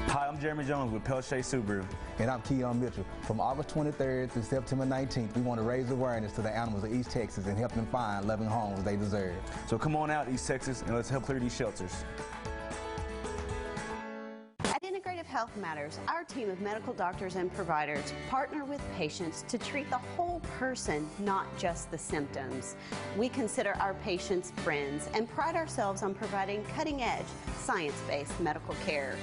Hi, I'm Jeremy Jones with Pelche Subaru. And I'm Keon Mitchell. From August 23rd through September 19th, we want to raise awareness to the animals of East Texas and help them find loving homes they deserve. So come on out, East Texas, and let's help clear these shelters. At Integrative Health Matters, our team of medical doctors and providers partner with patients to treat the whole person, not just the symptoms. We consider our patients friends and pride ourselves on providing cutting-edge, science-based medical care.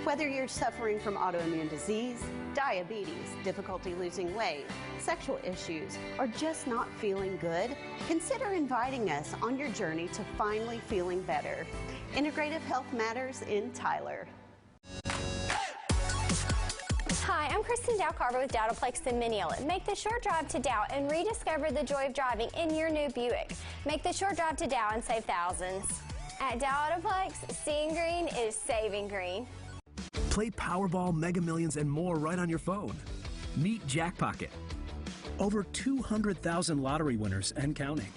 Whether you're suffering from autoimmune disease, diabetes, difficulty losing weight, sexual issues, or just not feeling good, consider inviting us on your journey to finally feeling better. Integrative Health Matters in Tyler. Hi, I'm Kristen Dow Carver with Dowdleplex in Mineola. Make the short drive to Dow and rediscover the joy of driving in your new Buick. Make the short drive to Dow and save thousands. At Dowdleplex, seeing green is saving green. Play Powerball, Mega Millions, and more right on your phone. Meet Jackpocket. Over 200,000 lottery winners and counting.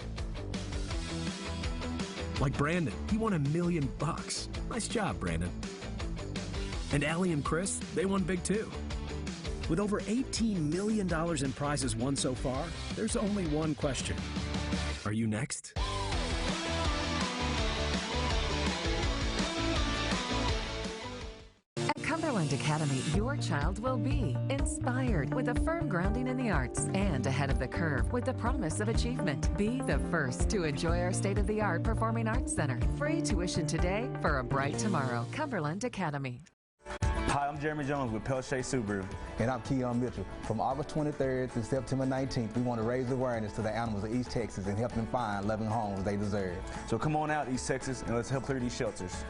Like Brandon, he won $1 million. Nice job, Brandon. And Allie and Chris, they won big too. With over $18 million in prizes won so far, there's only one question. Are you next? Cumberland Academy, your child will be inspired with a firm grounding in the arts and ahead of the curve with the promise of achievement. Be the first to enjoy our state-of-the-art Performing Arts Center. Free tuition today for a bright tomorrow. Cumberland Academy. Hi, I'm Jeremy Jones with Pelche Subaru. And I'm Keon Mitchell. From August 23rd through September 19th, we want to raise awareness to the animals of East Texas and help them find loving homes they deserve. So come on out, East Texas, and let's help clear these shelters.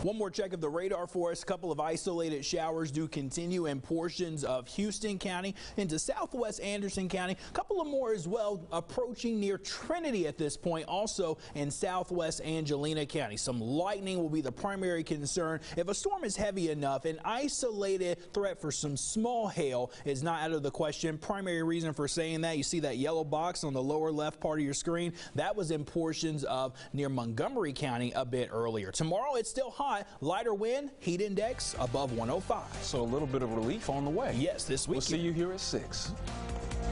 One more check of the radar for us. A couple of isolated showers do continue in portions of Houston County into southwest Anderson County. A couple of more as well approaching near Trinity at this point, also in southwest Angelina County. Some lightning will be the primary concern. If a storm is heavy enough, an isolated threat for some small hail is not out of the question. Primary reason for saying that, you see that yellow box on the lower left part of your screen. That was in portions of near Montgomery County a bit earlier. Tomorrow it's still hot. Lighter wind, heat index above 105. So a little bit of relief on the way. Yes, this weekend. We'll see you here at 6.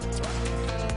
That's right.